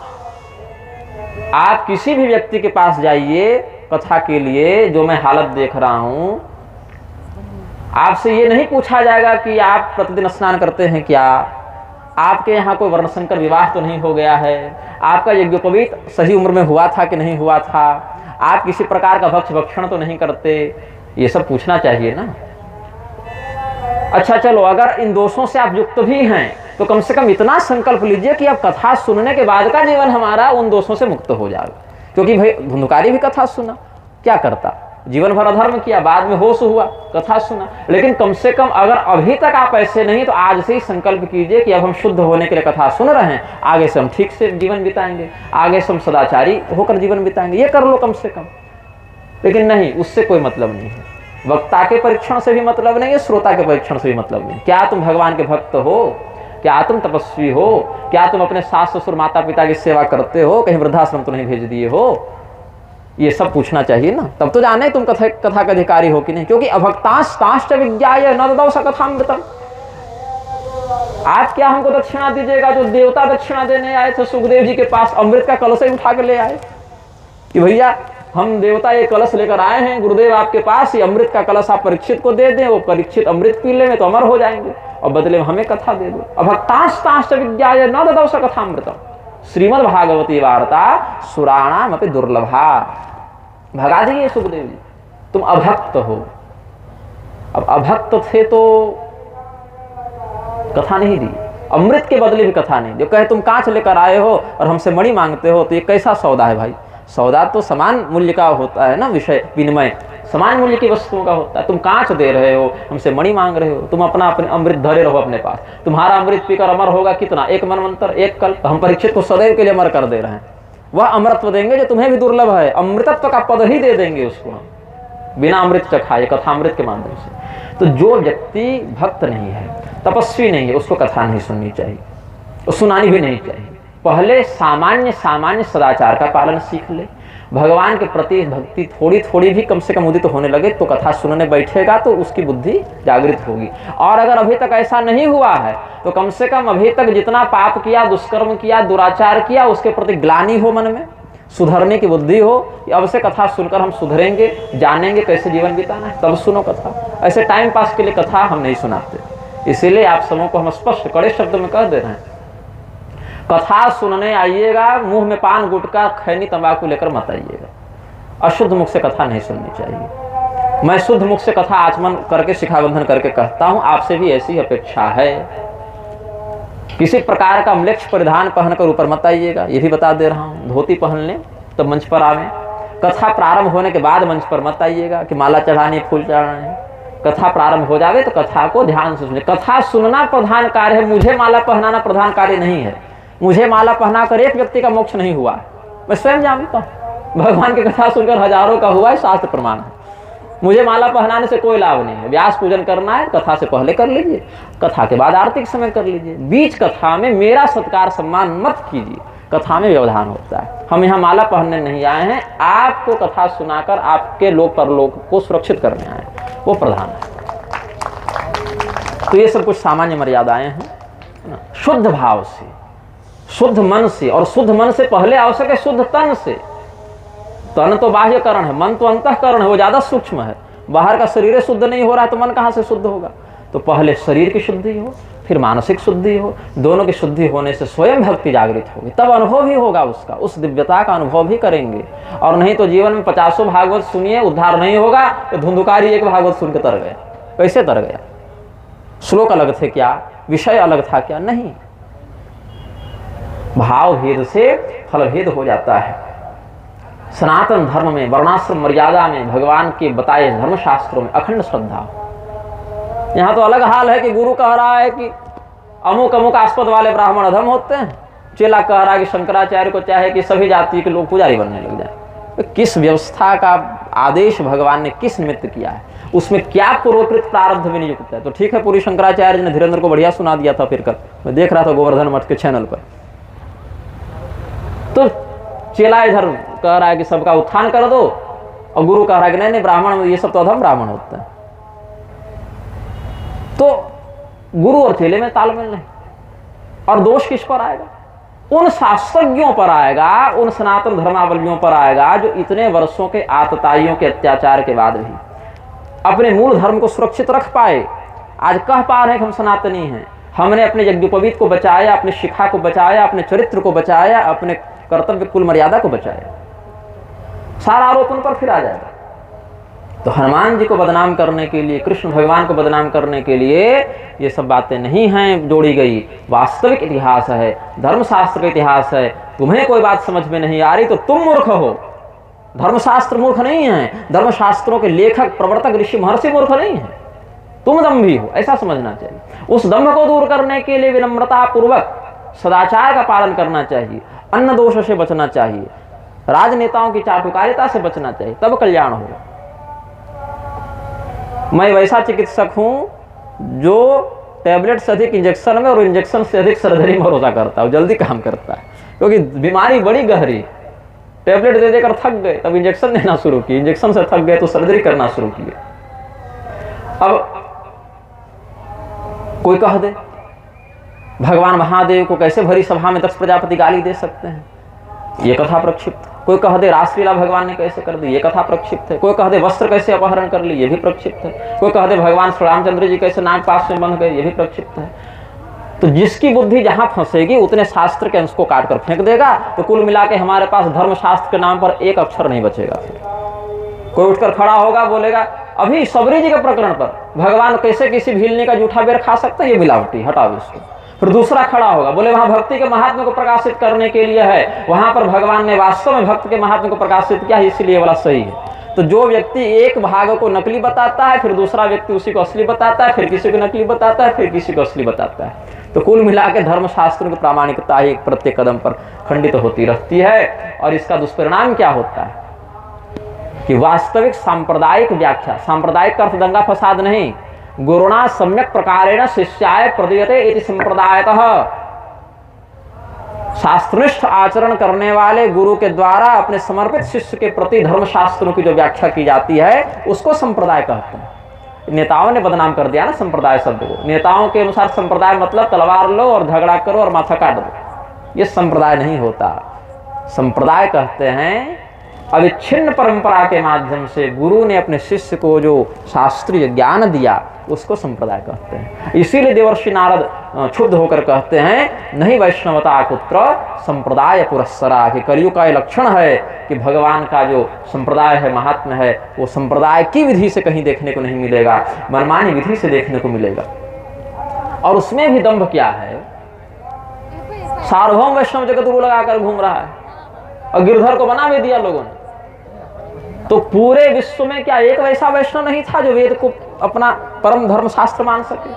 आप किसी भी व्यक्ति के पास जाइए कथा के लिए, जो मैं हालत देख रहा हूं, आपसे ये नहीं पूछा जाएगा कि आप प्रतिदिन स्नान करते हैं क्या, आपके यहाँ कोई वर्णशंकर विवाह तो नहीं हो गया है, आपका यज्ञोपवीत सही उम्र में हुआ था कि नहीं हुआ था, आप किसी प्रकार का भक्ष भक्षण तो नहीं करते, ये सब पूछना चाहिए ना। अच्छा चलो, अगर इन दोषों से आप युक्त भी हैं तो कम से कम इतना संकल्प लीजिए कि अब कथा सुनने के बाद का जीवन हमारा उन दोषों से मुक्त हो जाएगा। क्योंकि भाई धुंधकारी भी कथा सुना, क्या करता, जीवन भर अधर्म किया, बाद में होश हुआ, कथा सुना। लेकिन कम से कम अगर अभी तक आप ऐसे नहीं तो आज से ही संकल्प कीजिए कि अब हम शुद्ध होने के लिए कथा सुन रहे हैं, आगे से हम ठीक से जीवन बिताएंगे, आगे से हम सदाचारी होकर जीवन बिताएंगे। ये कर लो कम से कम। लेकिन नहीं, उससे कोई मतलब नहीं है। वक्ता के परीक्षण से भी मतलब नहीं है, श्रोता के परीक्षण से भी मतलब नहीं। क्या तुम भगवान के भक्त हो, क्या तुम तपस्वी हो, क्या तुम अपने सास ससुर माता पिता की सेवा करते हो, कहीं वृद्धाश्रम तो नहीं भेज दिए हो, ये सब पूछना चाहिए ना। तब तो जाने तुम कथा का अधिकारी हो कि नहीं। क्योंकि अभक्तांश्च विज्ञाय न ददौ स कथामृतम्। आप क्या हमको दक्षिणा दीजिएगा, जो देवता दक्षिणा देने आए थे सुखदेव जी के पास, अमृत का कलश ही उठा के ले आए कि भैया हम देवता ये कलश लेकर आए हैं गुरुदेव आपके पास, ये अमृत का कलश आप परीक्षित को दे दें, वो परीक्षित अमृत पी लेंगे तो अमर हो जाएंगे, और बदले में हमें कथा दे दो। अभक्तांश्च विज्ञाय न ददौ स कथामृतम्। श्रीमद् भागवती वार्ता सुराणाम अपि दुर्लभा। भगा दिए सुखदेव जी, तुम अभक्त हो। अब अभक्त थे तो कथा नहीं दी, अमृत के बदले भी कथा नहीं। जो कहे तुम कांच लेकर आए हो और हमसे मणि मांगते हो, तो ये कैसा सौदा है भाई। सौदा तो समान मूल्य का होता है ना, विषय विनिमय समान मूल्य की वस्तुओं का होता है। तुम कांच दे रहे हो, हमसे मणि मांग रहे हो, तुम अपना अपने अमृत धरे रहो अपने पास। तुम्हारा अमृत पीकर अमर होगा कितना, 1 मनवंतर 1 कल्प। हम परीक्षित को सदैव के लिए अमर कर दे रहे हैं। वह अमृतत्व देंगे जो तुम्हें भी दुर्लभ है, अमृतत्व का पद ही दे देंगे उसको हम, बिना अमृत चखाए, कथामृत के माध्यम से। तो जो व्यक्ति भक्त नहीं है, तपस्वी नहीं है, उसको कथा नहीं सुननी चाहिए, और सुनानी भी नहीं चाहिए। पहले सामान्य सदाचार का पालन सीख ले। भगवान के प्रति भक्ति थोड़ी थोड़ी भी कम से कम उदित होने लगे तो कथा सुनने बैठेगा तो उसकी बुद्धि जागृत होगी। और अगर अभी तक ऐसा नहीं हुआ है तो कम से कम अभी तक जितना पाप किया, दुष्कर्म किया, दुराचार किया, उसके प्रति ग्लानि हो मन में, सुधरने की बुद्धि हो। अब से कथा सुनकर हम सुधरेंगे, जानेंगे कैसे जीवन बिताना है, तब सुनो कथा। ऐसे टाइम पास के लिए कथा हम नहीं सुनाते। इसीलिए आप सबों को हम स्पष्ट कड़े शब्द में कह दे रहे हैं, कथा सुनने आइएगा, मुंह में पान गुटखा खैनी तंबाकू लेकर मत आइएगा। अशुद्ध मुख से कथा नहीं सुननी चाहिए। मैं शुद्ध मुख से कथा आचमन करके शिखाबंधन करके कहता हूं, आपसे भी ऐसी अपेक्षा है। किसी प्रकार का म्लेच्छ परिधान पहनकर ऊपर मत आइएगा, ये भी बता दे रहा हूं। धोती पहन लें तब मंच पर आवे। कथा प्रारंभ होने के बाद मंच पर मत आइएगा कि माला चढ़ानी, फूल चढ़ाने। कथा प्रारंभ हो जावे तो कथा को ध्यान से सुने। कथा सुनना प्रधान कार्य है, मुझे माला पहनाना प्रधान कार्य नहीं है। मुझे माला पहनाकर एक व्यक्ति का मोक्ष नहीं हुआ, मैं स्वयं जानता हूं। भगवान की कथा सुनकर हजारों का हुआ है, शास्त्र प्रमाण है। मुझे माला पहनाने से कोई लाभ नहीं है। व्यास पूजन करना है, कथा से पहले कर लीजिए, कथा के बाद आरती के समय कर लीजिए। बीच कथा में मेरा सत्कार सम्मान मत कीजिए, कथा में व्यवधान होता है। हम यहाँ माला पहनने नहीं आए हैं, आपको कथा सुनाकर आपके लोक परलोक को सुरक्षित करने आए हैं, वो प्रधान है। तो ये सब कुछ सामान्य मर्यादाएं हैं। शुद्ध भाव से, शुद्ध मन से, और शुद्ध मन से पहले आवश्यक है शुद्ध तन से। तन तो बाह्य करण है, मन तो अंतःकरण है, वो ज्यादा सूक्ष्म है। बाहर का शरीर शुद्ध नहीं हो रहा है तो मन कहाँ से शुद्ध होगा? तो पहले शरीर की शुद्धि हो, फिर मानसिक शुद्धि हो। दोनों की शुद्धि होने से स्वयं भक्ति जागृत होगी, तब अनुभव ही होगा उसका, उस दिव्यता का अनुभव भी करेंगे। और नहीं तो जीवन में 50 भागवत सुनिए, उद्धार नहीं होगा। तो धुंधुकारी एक भागवत सुन के तर गया। कैसे तर गया? श्लोक अलग थे क्या? विषय अलग था क्या? नहीं। भाव भेद से फल भेद हो जाता है। सनातन धर्म में, वर्णाश्रम मर्यादा में, भगवान के बताए धर्मशास्त्रों में अखंड श्रद्धा। यहाँ तो अलग हाल है कि गुरु कह रहा है कि अमुक अमुक आस्पद वाले ब्राह्मण अधम होते हैं, चेला कह रहा है कि शंकराचार्य को चाहे कि सभी जाति के लोग पुजारी बनने लग जाए। तो किस व्यवस्था का आदेश भगवान ने किस निमित्त किया है? उसमें क्या पूर्वकृत प्रारब्ध में नियुक्त है? तो ठीक है, पूरी शंकराचार्य जी ने धीरेन्द्र को बढ़िया सुना दिया था। फिर कल मैं देख रहा था गोवर्धन मठ के चैनल पर, तो चेला इधर कह रहा है कि सबका उत्थान कर दो, और गुरु कह रहा है कि नहीं नहीं, ब्राह्मण ये सब तो अधम ब्राह्मण होता है। तो गुरु और चेले में तालमेल नहीं। और दोष किस पर आएगा? उन शास्त्रज्ञों पर आएगा, उन सनातन धर्मावलंबियों पर आएगा जो इतने वर्षों के आतताइयों के अत्याचार के बाद भी अपने मूल धर्म को सुरक्षित रख पाए। आज कह पा रहे हैं कि हम सनातनी हैं, हमने अपने यज्ञोपवीत को बचाया, अपने शिखा को बचाया, अपने चरित्र को बचाया, अपने कर्तव्य कुल मर्यादा को बचाया। सारा आरोप उन पर फिर आ जाएगा। तो हनुमान जी को बदनाम करने के लिए, कृष्ण भगवान को बदनाम करने के लिए ये सब बातें नहीं हैं जोड़ी गई। वास्तविक इतिहास है, धर्मशास्त्र का इतिहास है। तुम्हें कोई बात समझ में नहीं आ रही तो तुम मूर्ख हो। धर्मशास्त्र मूर्ख नहीं है, धर्मशास्त्रों के लेखक, प्रवर्तक, ऋषि महर्षि मूर्ख नहीं है, तुम दम्भी हो, ऐसा समझना चाहिए। उस दम्भ को दूर करने के लिए विनम्रता पूर्वक सदाचार का पालन करना चाहिए, अन्न दोष से बचना चाहिए, राजनेताओं की चाटुकारिता से बचना चाहिए, तब कल्याण होगा। मैं वैसा चिकित्सक हूं जो टैबलेट से अधिक इंजेक्शन में और इंजेक्शन से अधिक सर्जरी में भरोसा करता है, जल्दी काम करता है, क्योंकि बीमारी बड़ी गहरी। टैबलेट दे देकर थक गए, तब इंजेक्शन देना शुरू किए, इंजेक्शन से थक गए तो सर्जरी करना शुरू किए। अब कोई कह दे भगवान महादेव को कैसे भरी सभा में दक्ष प्रजापति गाली दे सकते हैं, ये कथा प्रक्षिप्त। कोई कह दे रासलीला भगवान ने कैसे कर दी, ये कथा प्रक्षिप्त है। कोई कह दे वस्त्र कैसे अपहरण कर ली, ये भी प्रक्षिप्त है। कोई कह दे भगवान श्री रामचंद्र जी कैसे नागपाश में बंध गए, ये भी प्रक्षिप्त है। तो जिसकी बुद्धि जहां फंसेगी उतने शास्त्र के अंश को काट कर फेंक देगा। तो कुल मिला के हमारे पास धर्मशास्त्र के नाम पर एक अक्षर नहीं बचेगा। फिर कोई उठकर खड़ा होगा, बोलेगा अभी सबरी जी के प्रकरण पर भगवान कैसे किसी भीलनी का जूठा बेर खा सकते हैं, ये मिलावटी, हटाओ इसको। फिर दूसरा खड़ा होगा, बोले वहां भक्ति के महात्म्य को प्रकाशित करने के लिए है, वहां पर भगवान ने वास्तव में भक्त के महात्म्य को प्रकाशित किया, इसलिए वाला सही है। तो जो व्यक्ति एक भाग को नकली बताता है, फिर दूसरा व्यक्ति उसी को असली बताता है, फिर किसी को नकली बताता है, फिर किसी को असली बताता है। तो कुल मिला के धर्मशास्त्रों की प्रामाणिकता ही प्रत्येक कदम पर खंडित होती रहती है। और इसका दुष्परिणाम क्या होता है कि वास्तविक सांप्रदायिक व्याख्या, सांप्रदायिक का अर्थ दंगा फसाद नहीं, गुरुणा सम्यक प्रकारेण शिष्याय प्रदीयते इति संप्रदायतः, शास्त्रनिष्ठ आचरण करने वाले गुरु के द्वारा अपने समर्पित शिष्य के प्रति धर्मशास्त्रों की जो व्याख्या की जाती है उसको संप्रदाय कहते हैं। नेताओं ने बदनाम कर दिया ना संप्रदाय शब्द को। नेताओं के अनुसार संप्रदाय मतलब तलवार लो और झगड़ा करो और माथा काट दो, ये संप्रदाय नहीं होता। संप्रदाय कहते हैं अविच्छिन्न परंपरा के माध्यम से गुरु ने अपने शिष्य को जो शास्त्रीय ज्ञान दिया उसको संप्रदाय कहते हैं। इसीलिए देवर्षि नारद क्षुब्ध होकर कहते हैं नहीं वैष्णवता कुत्र संप्रदाय पुरस्सरा, कि कलियुग का लक्षण है कि भगवान का जो संप्रदाय है, महात्म्य है, वो संप्रदाय की विधि से कहीं देखने को नहीं मिलेगा, मनमानी विधि से देखने को मिलेगा। और उसमें भी दंभ क्या है, सार्वभौम वैष्णव जगत गुरु लगाकर घूम रहा है और गिरधर को बना भी दिया लोगों ने। तो पूरे विश्व में क्या एक वैसा वैष्णव नहीं था जो वेद को अपना परम धर्म शास्त्र मान सके?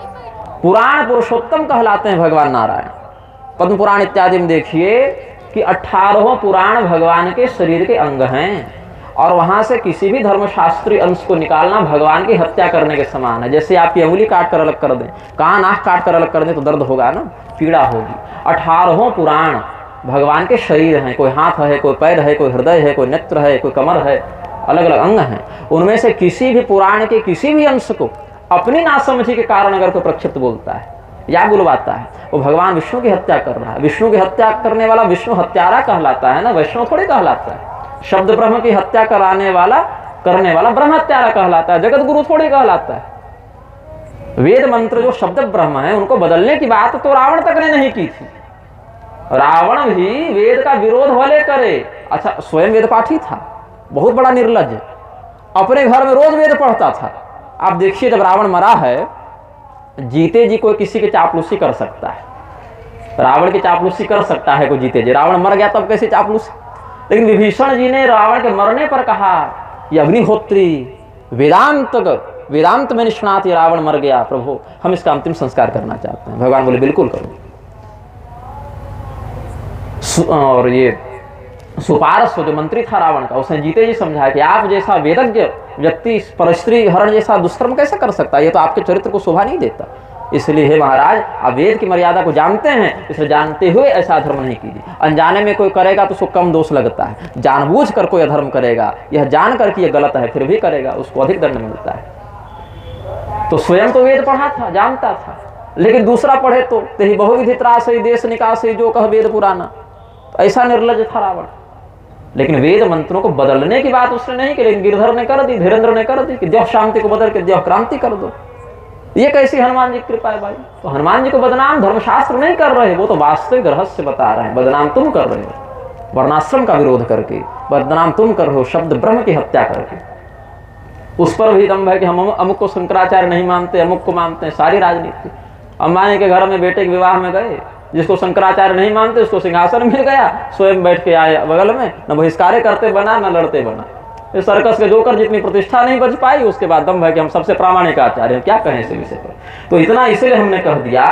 पुराण पुरुषोत्तम कहलाते हैं भगवान नारायण। पद्म पुराण इत्यादि में देखिए कि 18 पुराण भगवान के शरीर के अंग हैं और वहां से किसी भी धर्मशास्त्रीय अंश को निकालना भगवान की हत्या करने के समान है। जैसे आप ये उंगली काट कर अलग कर दें, कान आंख काट कर अलग कर दें तो दर्द होगा ना, पीड़ा होगी। 18 पुराण भगवान के शरीर हैं, कोई हाथ है, कोई पैर है, कोई हृदय है, कोई नेत्र है, कोई कमर है, अलग अलग अंग हैं। उनमें से किसी भी पुराण के किसी भी अंश को अपनी नासमझी के कारण अगर कोई प्रक्षिप्त बोलता है या बुलवाता है, वो भगवान विष्णु की हत्या कर रहा है। विष्णु की हत्या करने वाला विष्णु हत्यारा कहलाता है ना, वैष्णव थोड़ी कहलाता है। शब्द ब्रह्म की हत्या करने वाला ब्रह्म हत्यारा कहलाता है, जगत गुरु थोड़ी कहलाता है। वेद मंत्र जो शब्द ब्रह्म है उनको बदलने की बात तो रावण तक ने नहीं की थी। रावण भी वेद का विरोध भले करे, अच्छा स्वयं वेद पाठी था, बहुत बड़ा निर्लज, अपने घर में रोज वेद पढ़ता था। आप देखिए जब रावण मरा है, जीते जी कोई किसी की चापलूसी कर सकता है, रावण की चापलूसी कर सकता है कोई जीते जी। रावण मर गया तब कैसे चापलूसी? लेकिन विभीषण जी ने रावण के मरने पर कहा ये अग्निहोत्री वेदांत में निष्णात ये रावण मर गया, प्रभु हम इसका अंतिम संस्कार करना चाहते हैं। भगवान बोले बिल्कुल करो। और ये सुपार्श्व जो मंत्री था रावण का, उसने जीते जी समझाया कि आप जैसा वेदज्ञ व्यक्ति परस्त्री हरण जैसा दुष्कर्म कैसे कर सकता है, ये तो आपके चरित्र को शोभा नहीं देता। इसलिए हे महाराज, आप वेद की मर्यादा को जानते हैं, इसलिए जानते हुए ऐसा धर्म नहीं कीजिए। अनजाने में कोई करेगा तो उसको कम दोष लगता है, जानबूझकर कोई अधर्म करेगा, यह जानकर कि यह गलत है फिर भी करेगा, उसको अधिक दंड मिलता है। तो स्वयं तो वेद पढ़ा था, जानता था, लेकिन दूसरा पढ़े तो तेहि बहुविधि त्रासहि देश निकासहि जो कह वेद पुराना, ऐसा निर्लज था रावण। लेकिन वेद मंत्रों को बदलने की बात उसने नहीं की, लेकिन गिरधर ने कर दी, धीरेन्द्र ने कर दी कि देव शांति को बदल के देव क्रांति कर दो। ये कैसी हनुमान जी की कृपा है भाई? तो हनुमान जी को बदनाम धर्मशास्त्र नहीं कर रहे, वो तो वास्तविक रहस्य बता रहे हैं। बदनाम तुम कर रहे हो वर्णाश्रम का विरोध करके, बदनाम तुम कर रहे हो शब्द ब्रह्म की हत्या करके। उस पर भी दम्भ है कि हम अमुक को शंकराचार्य नहीं मानते, अमुक को मानते हैं। सारी राजनीति, अंबानी के घर में बेटे के विवाह में गए, जिसको शंकराचार्य नहीं मानते उसको सिंहासन मिल गया, स्वयं बैठ के आए बगल में, न बहिष्कार करते बना न लड़ते बना। इस सर्कस के जोकर जितनी प्रतिष्ठा नहीं बच पाई, उसके बाद दम है कि हम सबसे प्रामाणिक आचार्य हैं, क्या कहें इस विषय पर। तो इतना इसलिए हमने कह दिया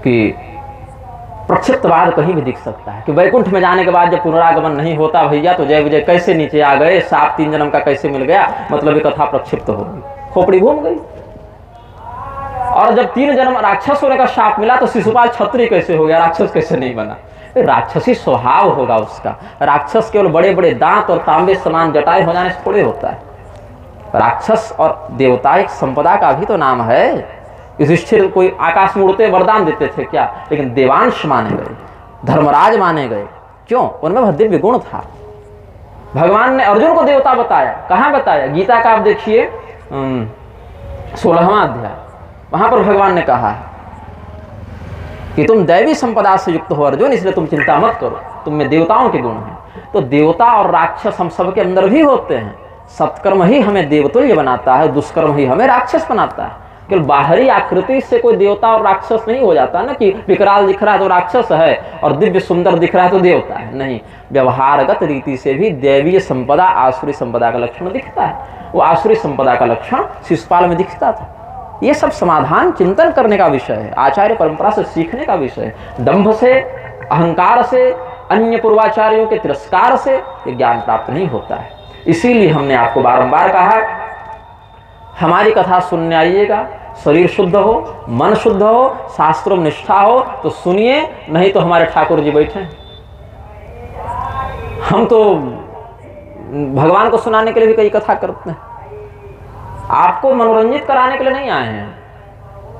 कि प्रक्षिप्तवाद कहीं भी दिख सकता है कि वैकुंठ में जाने के बाद जब पुनरागमन नहीं होता भैया तो जय विजय कैसे नीचे आ गए, साप 3 जन्म का कैसे मिल गया, मतलब ये कथा प्रक्षिप्त होगी, खोपड़ी घूम गई। और जब 3 जन्म राक्षस होने का शाप मिला तो शिशुपाल क्षत्रिय कैसे हो गया, राक्षस कैसे नहीं बना? राक्षसी स्वभाव होगा उसका। राक्षस केवल बड़े बड़े दांत और तांबे समान जटाएं हो जाने से थोड़े होता है। राक्षस और देवता एक संपदा का भी तो नाम है। युधिष्ठिर कोई आकाश में उड़ते वरदान देते थे क्या, लेकिन देवांश माने गए, धर्मराज माने गए। क्यों? उनमें वह दिव्य गुण था। भगवान ने अर्जुन को देवता बताया, कहाँ बताया? गीता का आप देखिए 16वां अध्याय, वहां पर भगवान ने कहा है कि तुम दैवी संपदा से युक्त हो अर्जुन, इसलिए तुम चिंता मत करो, तुम में देवताओं के गुण हैं। तो देवता और राक्षस हम सबके अंदर भी होते हैं। सत्कर्म ही हमें देवतुल्य बनाता है, दुष्कर्म ही हमें राक्षस बनाता है। केवल बाहरी आकृति से कोई देवता और राक्षस नहीं हो जाता ना, कि विकराल दिख रहा है तो राक्षस है और दिव्य सुंदर दिख रहा है तो देवता है। नहीं, व्यवहारगत रीति से भी दैवीय संपदा आसुरी संपदा का लक्षण दिखता है। वो आसुरी संपदा का लक्षण शिशुपाल में दिखता था। ये सब समाधान चिंतन करने का विषय है, आचार्य परंपरा से सीखने का विषय है। दंभ से, अहंकार से, अन्य पूर्वाचार्यों के तिरस्कार से ये ज्ञान प्राप्त नहीं होता है। इसीलिए हमने आपको बारंबार कहा, हमारी कथा सुनने आइएगा, शरीर शुद्ध हो, मन शुद्ध हो, शास्त्रों में निष्ठा हो तो सुनिए, नहीं तो हमारे ठाकुर जी बैठे हैं। हम तो भगवान को सुनाने के लिए भी कई कथा करते हैं, आपको मनोरंजित कराने के लिए नहीं आए हैं।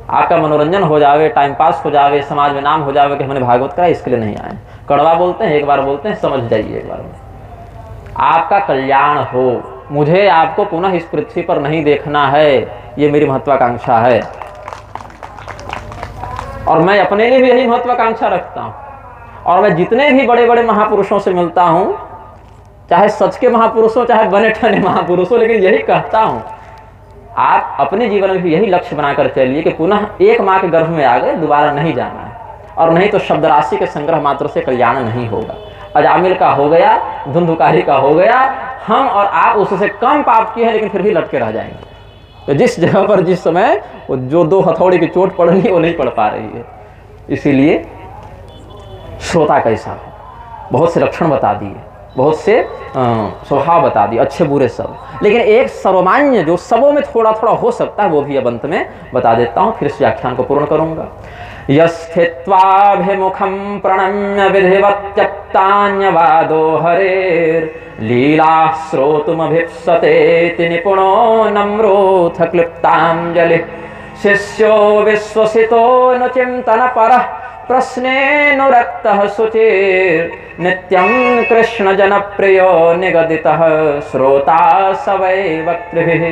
आपका मनोरंजन हो जावे, टाइम पास हो जावे, समाज में नाम हो जावे कि हमने भागवत करा, इसके लिए नहीं आए। कड़वा बोलते हैं, एक बार बोलते हैं, समझ जाइए एक बार में। आपका कल्याण हो, मुझे आपको पुनः इस पृथ्वी पर नहीं देखना है, ये मेरी महत्वाकांक्षा है। और मैं अपने लिए भी यही महत्वाकांक्षा रखता हूं। और मैं जितने भी बड़े बड़े महापुरुषों से मिलता हूं, चाहे सच के महापुरुषों चाहे बने ठने महापुरुषों, लेकिन यही कहता हूं, आप अपने जीवन में भी यही लक्ष्य बनाकर चलिए कि पुनः एक माँ के गर्भ में आ गए, दोबारा नहीं जाना है। और नहीं तो शब्द राशि के संग्रह मात्र से कल्याण नहीं होगा। अजामिल का हो गया, धुंधुकारी का हो गया, हम और आप उससे कम पाप किए हैं, लेकिन फिर भी लटके रह जाएंगे। तो जिस जगह पर जिस समय वो जो 2 हथौड़ी की चोट पड़नी है वो नहीं पड़ पा रही है। इसीलिए श्रोता कैसा हो, बहुत से लक्षण बता दिए, बहुत से स्वभाव बता दिए, अच्छे बुरे सब। लेकिन एक सर्वमान्य जो सबों में थोड़ा थोड़ा हो सकता है वो भी अब अंत में बता देता हूँ, फिर इस व्याख्यान को पूर्ण करूंगा। यस्थित्वाभिमुखं प्रणम्य विधिवत्यक्तान्यवादो हरेर्लीला श्रोतुमभीप्सते निपुणो नम्रोऽथ क्लृप्ताञ्जलिः शिष्यो विश्वसितो न चिन्तनपरः प्रश्नेऽनुरक्तः शुचिर्नित्यं कृष्णजनप्रियो निगदितः श्रोता स वै वक्तृभिः।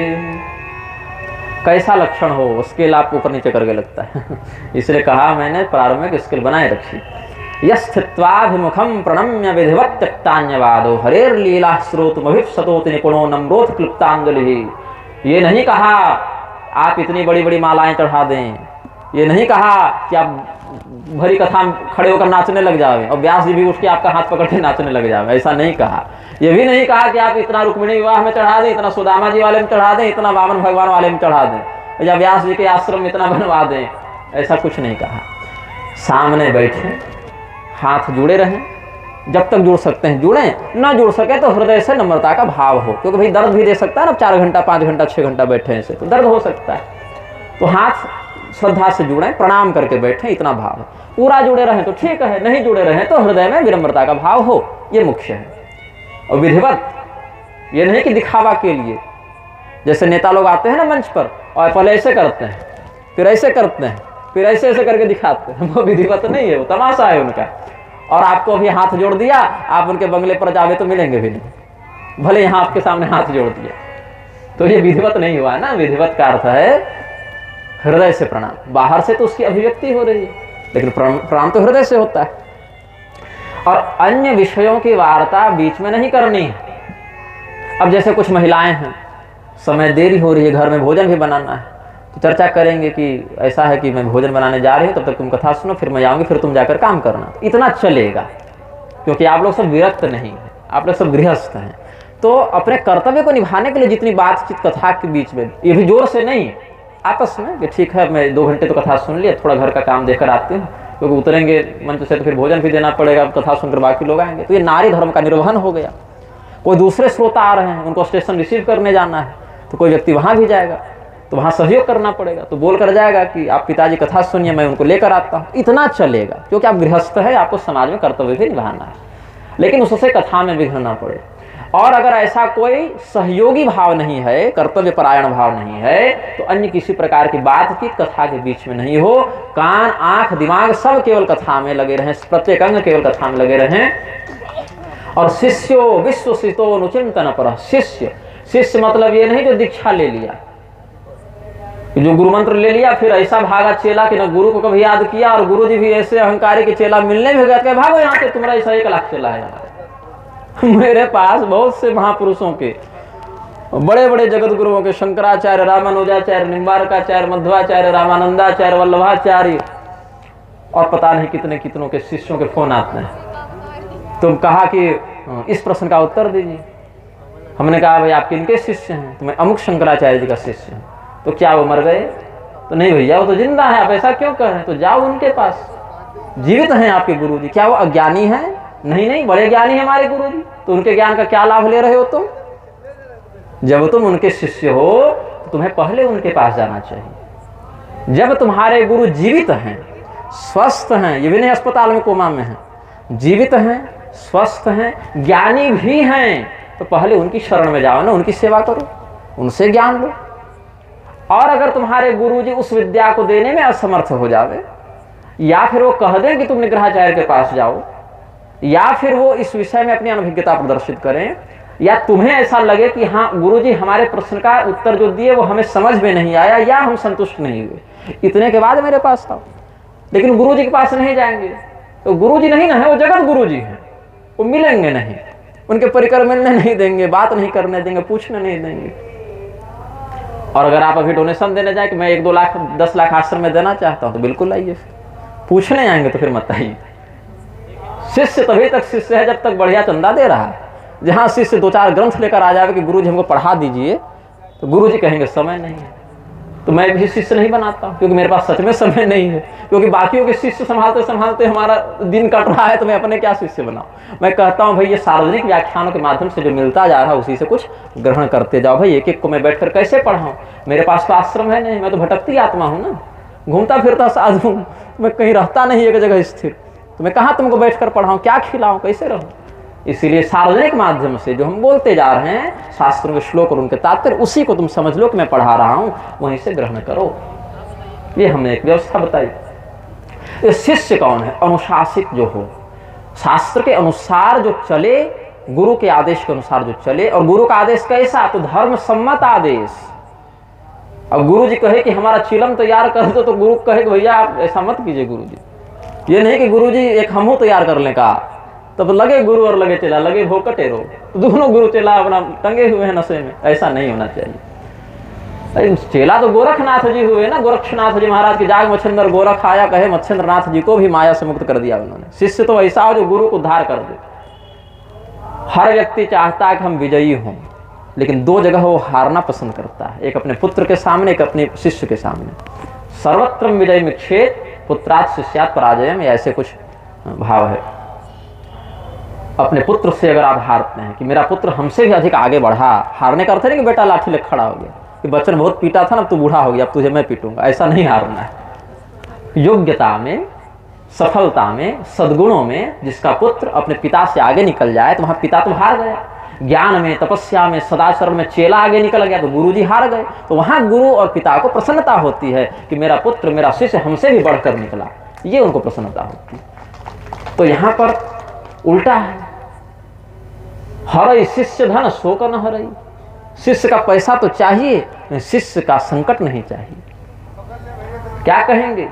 कैसा लक्षण हो उसके आप ऊपर नीचे करके लगता है इसलिए कहा मैंने प्रारंभ में स्किल बनाए रखी। यस्थित्वाभिमुखं प्रणम्य विधिवत् त्यक्तान्यवादो हरेर्लीला श्रोतुमभीप्सतोति निपुणो नम्रोऽथ क्लृप्ताञ्जलिः। ये नहीं कहा आप इतनी बड़ी बड़ी मालाएं चढ़ा दें, ये नहीं कहा कि आप भरी कथा खड़े होकर नाचने लग जावे और व्यास जी भी उठ के आपका हाथ पकड़ के नाचने लग जावे, ऐसा नहीं कहा। ये भी नहीं कहा कि आप इतना रुक्मिणी विवाह में चढ़ा दें, इतना सुदामा जी वाले में चढ़ा दें, इतना वामन भगवान वाले में चढ़ा दें, या व्यास जी के आश्रम में इतना बनवा दें, ऐसा कुछ नहीं कहा। सामने बैठे, हाथ जुड़े रहें, जब तक जुड़ सकते हैं जुड़ें, ना जुड़ सके तो हृदय से नम्रता का भाव हो, क्योंकि भाई दर्द भी दे सकता है ना, 4 घंटा 5 घंटा 6 घंटा बैठे हैं से तो दर्द हो सकता है। तो हाथ श्रद्धा से जुड़ें, प्रणाम करके बैठें, इतना भाव है। पूरा जुड़े रहें तो ठीक है, नहीं जुड़े रहें तो हृदय में विनम्रता का भाव हो, ये मुख्य है। और विधिवत, ये नहीं कि दिखावा के लिए, जैसे नेता लोग आते हैं ना मंच पर और पहले ऐसे करते हैं, फिर ऐसे करते हैं, फिर ऐसे ऐसे करके दिखाते हैं, वो विधिवत नहीं है, वो तमाशा है उनका। और आपको अभी हाथ जोड़ दिया, आप उनके बंगले पर जावे तो मिलेंगे भी नहीं, भले यहाँ आपके सामने हाथ जोड़ दिया, तो ये विधिवत नहीं हुआ ना। विधिवत का अर्थ है हृदय से प्रणाम, बाहर से तो उसकी अभिव्यक्ति हो रही है, लेकिन प्रणाम तो हृदय से होता है। और अन्य विषयों की वार्ता बीच में नहीं करनी है। अब जैसे कुछ महिलाएं हैं, समय देरी हो रही है, घर में भोजन भी बनाना है, तो चर्चा करेंगे कि ऐसा है कि मैं भोजन बनाने जा रही हूँ, तब तक तुम कथा सुनो, फिर मैं जाऊंगी, फिर तुम जाकर काम करना, इतना चलेगा, क्योंकि आप लोग सब विरक्त नहीं है, आप लोग सब गृहस्थ हैं। तो अपने कर्तव्य को निभाने के लिए जितनी बातचीत कथा के बीच में, ये भी जोर से नहीं, आपस में कि ठीक है मैं 2 घंटे तो कथा सुन लिया, थोड़ा घर का काम देखकर आती हूँ, क्योंकि उतरेंगे मंच से तो फिर भोजन भी देना पड़ेगा, कथा सुनकर बाकी लोग आएंगे। तो ये नारी धर्म का निर्वहन हो गया। कोई दूसरे श्रोता आ रहे हैं, उनको स्टेशन रिसीव करने जाना है, तो कोई व्यक्ति वहाँ भी जाएगा, तो वहाँ सहयोग करना पड़ेगा, तो बोल कर जाएगा कि आप पिताजी कथा सुनिए, मैं उनको लेकर आता हूँ, इतना चलेगा, क्योंकि आप गृहस्थ है, आपको समाज में कर्तव्य भी निभाना है, लेकिन उससे कथा में विघ्न ना पड़े। और अगर ऐसा कोई सहयोगी भाव नहीं है, कर्तव्य परायण भाव नहीं है, तो अन्य किसी प्रकार की बात की कथा के बीच में नहीं हो, कान आंख दिमाग सब केवल कथा में लगे रहें, प्रत्येक अंग केवल कथा में लगे रहें। और शिष्यो विश्वसितो अनुचिंतन पर, शिष्य मतलब ये नहीं जो दीक्षा ले लिया, जो गुरु मंत्र ले लिया फिर ऐसा भागा चेला कि न गुरु को कभी याद किया, और गुरु जी भी ऐसे अहंकारी के चेला मिलने भी गए, भागो यहाँ से, तुम्हारा ऐसा 1 लाख चेला है। मेरे पास बहुत से महापुरुषों के, बड़े बड़े जगत गुरुओं के, शंकराचार्य, रामानुजाचार्य, निम्बारकाचार्य, मध्वाचार्य, रामानंदाचार्य, वल्लभाचार्य, और पता नहीं कितने कितनों के शिष्यों के फोन आते हैं। तुम कहा कि इस प्रश्न का उत्तर दीजिए। हमने कहा भाई आप किनके शिष्य हैं? तो मैं अमुक शंकराचार्य जी का शिष्य हूँ। तो क्या वो मर गए? तो नहीं भैया, वो तो जिंदा है, आप ऐसा क्यों कर रहे हैं? तो जाओ उनके पास, जीवित हैं आपके गुरु जी। क्या वो अज्ञानी हैं? नहीं, बड़े ज्ञानी है हमारे गुरु जी। तो उनके ज्ञान का क्या लाभ ले रहे हो तुम? जब तुम उनके शिष्य हो तो तुम्हें पहले उनके पास जाना चाहिए। जब तुम्हारे गुरु जीवित हैं, स्वस्थ हैं, ये भी नहीं अस्पताल में कोमा में हैं, जीवित हैं, स्वस्थ हैं, ज्ञानी भी हैं, तो पहले उनकी शरण में जाओ ना, उनकी सेवा करो, उनसे ज्ञान लो। और अगर तुम्हारे गुरु जी उस विद्या को देने में असमर्थ हो जावे, या फिर वो कह दें कि तुम निग्रहाचार्य के पास जाओ, या फिर वो इस विषय में अपनी अनभिज्ञता प्रदर्शित करें, या तुम्हें ऐसा लगे कि हाँ गुरुजी हमारे प्रश्न का उत्तर जो दिए वो हमें समझ में नहीं आया, या हम संतुष्ट नहीं हुए, इतने के बाद मेरे पास आओ। लेकिन गुरुजी के पास नहीं जाएंगे तो गुरुजी नहीं ना है, वो जगत गुरुजी हैं, वो मिलेंगे नहीं, उनके परिकर मिलने नहीं देंगे, बात नहीं करने देंगे, पूछने नहीं देंगे। और अगर आप अभी डोनेशन देने जाए कि मैं 1-2 लाख 10 लाख आश्रम में देना चाहता हूँ, तो बिल्कुल आइए। पूछने आएंगे तो फिर मत आइए। शिष्य तभी तक शिष्य है जब तक बढ़िया चंदा दे रहा है। जहाँ शिष्य 2-4 ग्रंथ लेकर आ जाए कि गुरुजी हमको पढ़ा दीजिए, तो गुरुजी कहेंगे समय नहीं है। तो मैं भी शिष्य नहीं बनाता हूँ, क्योंकि मेरे पास सच में समय नहीं है, क्योंकि बाकियों के शिष्य संभालते संभालते हमारा दिन कट रहा है, तो मैं अपने क्या शिष्य बनाऊँ। मैं कहता हूँ भाई ये सार्वजनिक व्याख्यानों के माध्यम से जो मिलता जा रहा है उसी से कुछ ग्रहण करते जाओ। भाई एक एक को मैं बैठकर कैसे पढ़ाऊँ, मेरे पास तो आश्रम है नहीं, मैं तो भटकती आत्मा हूँ ना, घूमता फिरता साधु, मैं कहीं रहता नहीं एक जगह स्थिर, तो मैं कहाँ तुमको बैठकर पढ़ाऊँ, क्या खिलाऊँ, कैसे रहूँ। इसीलिए सार्वजनिक माध्यम से जो हम बोलते जा रहे हैं शास्त्रों के श्लोक और उनके तात्पर्य, उसी को तुम समझ लो कि मैं पढ़ा रहा हूं, वहीं से ग्रहण करो। ये हमने एक व्यवस्था बताई। ये शिष्य कौन है? अनुशासित जो हो, शास्त्र के अनुसार जो चले, गुरु के आदेश के अनुसार जो चले। और गुरु का आदेश कैसा? तो धर्म सम्मत आदेश। अब गुरु जी कहे कि हमारा चिलम तैयार कर दो, तो गुरु कहे कि भैया आप ऐसा मत कीजिए गुरु जी। ये नहीं कि गुरु जी एक हमू तैयार कर लें का, तब लगे गुरु और लगे चेला, लगे भोकटे रो, तो दोनों गुरु चेला अपना टंगे हुए हैं नशे में। ऐसा नहीं होना चाहिए। अरे चेला तो गोरखनाथ जी हुए ना, गोरक्षनाथ जी महाराज की जाग मच्छिंद्र गोरख आया कहे मच्छिंद्रनाथ जी को भी माया से मुक्त कर दिया उन्होंने। शिष्य तो ऐसा हो जो गुरु को उद्धार कर दे। हर व्यक्ति चाहता है कि हम विजयी हों, लेकिन दो जगह वो हारना पसंद करता है, एक अपने पुत्र के सामने, एक अपने शिष्य के सामने। सर्वत्र विजय में क्षेत पुत्रात् शिष्यात् पराजयम, ऐसे कुछ भाव है। अपने पुत्र से अगर आप हारते हैं कि मेरा पुत्र हमसे भी अधिक आगे बढ़ा, हारने का अर्थ नहीं कि बेटा लाठी लेकर खड़ा हो गया कि बच्चन बहुत पीटा था ना, अब तू बूढ़ा हो गया, अब तुझे मैं पीटूंगा, ऐसा नहीं हारना है। योग्यता में, सफलता में, सद्गुणों में जिसका पुत्र अपने पिता से आगे निकल जाए, तो वहाँ पिता तो हार गया। ज्ञान में, तपस्या में, सदाचरण में चेला आगे निकल गया तो गुरु जी हार गए। तो वहाँ गुरु और पिता को प्रसन्नता होती है कि मेरा पुत्र, मेरा शिष्य हमसे भी बढ़कर निकला, ये उनको प्रसन्नता होती है। तो यहाँ पर उल्टा है, हरई शिष्य धन शोक न हरई। शिष्य का पैसा तो चाहिए, शिष्य का संकट नहीं चाहिए। क्या कहेंगे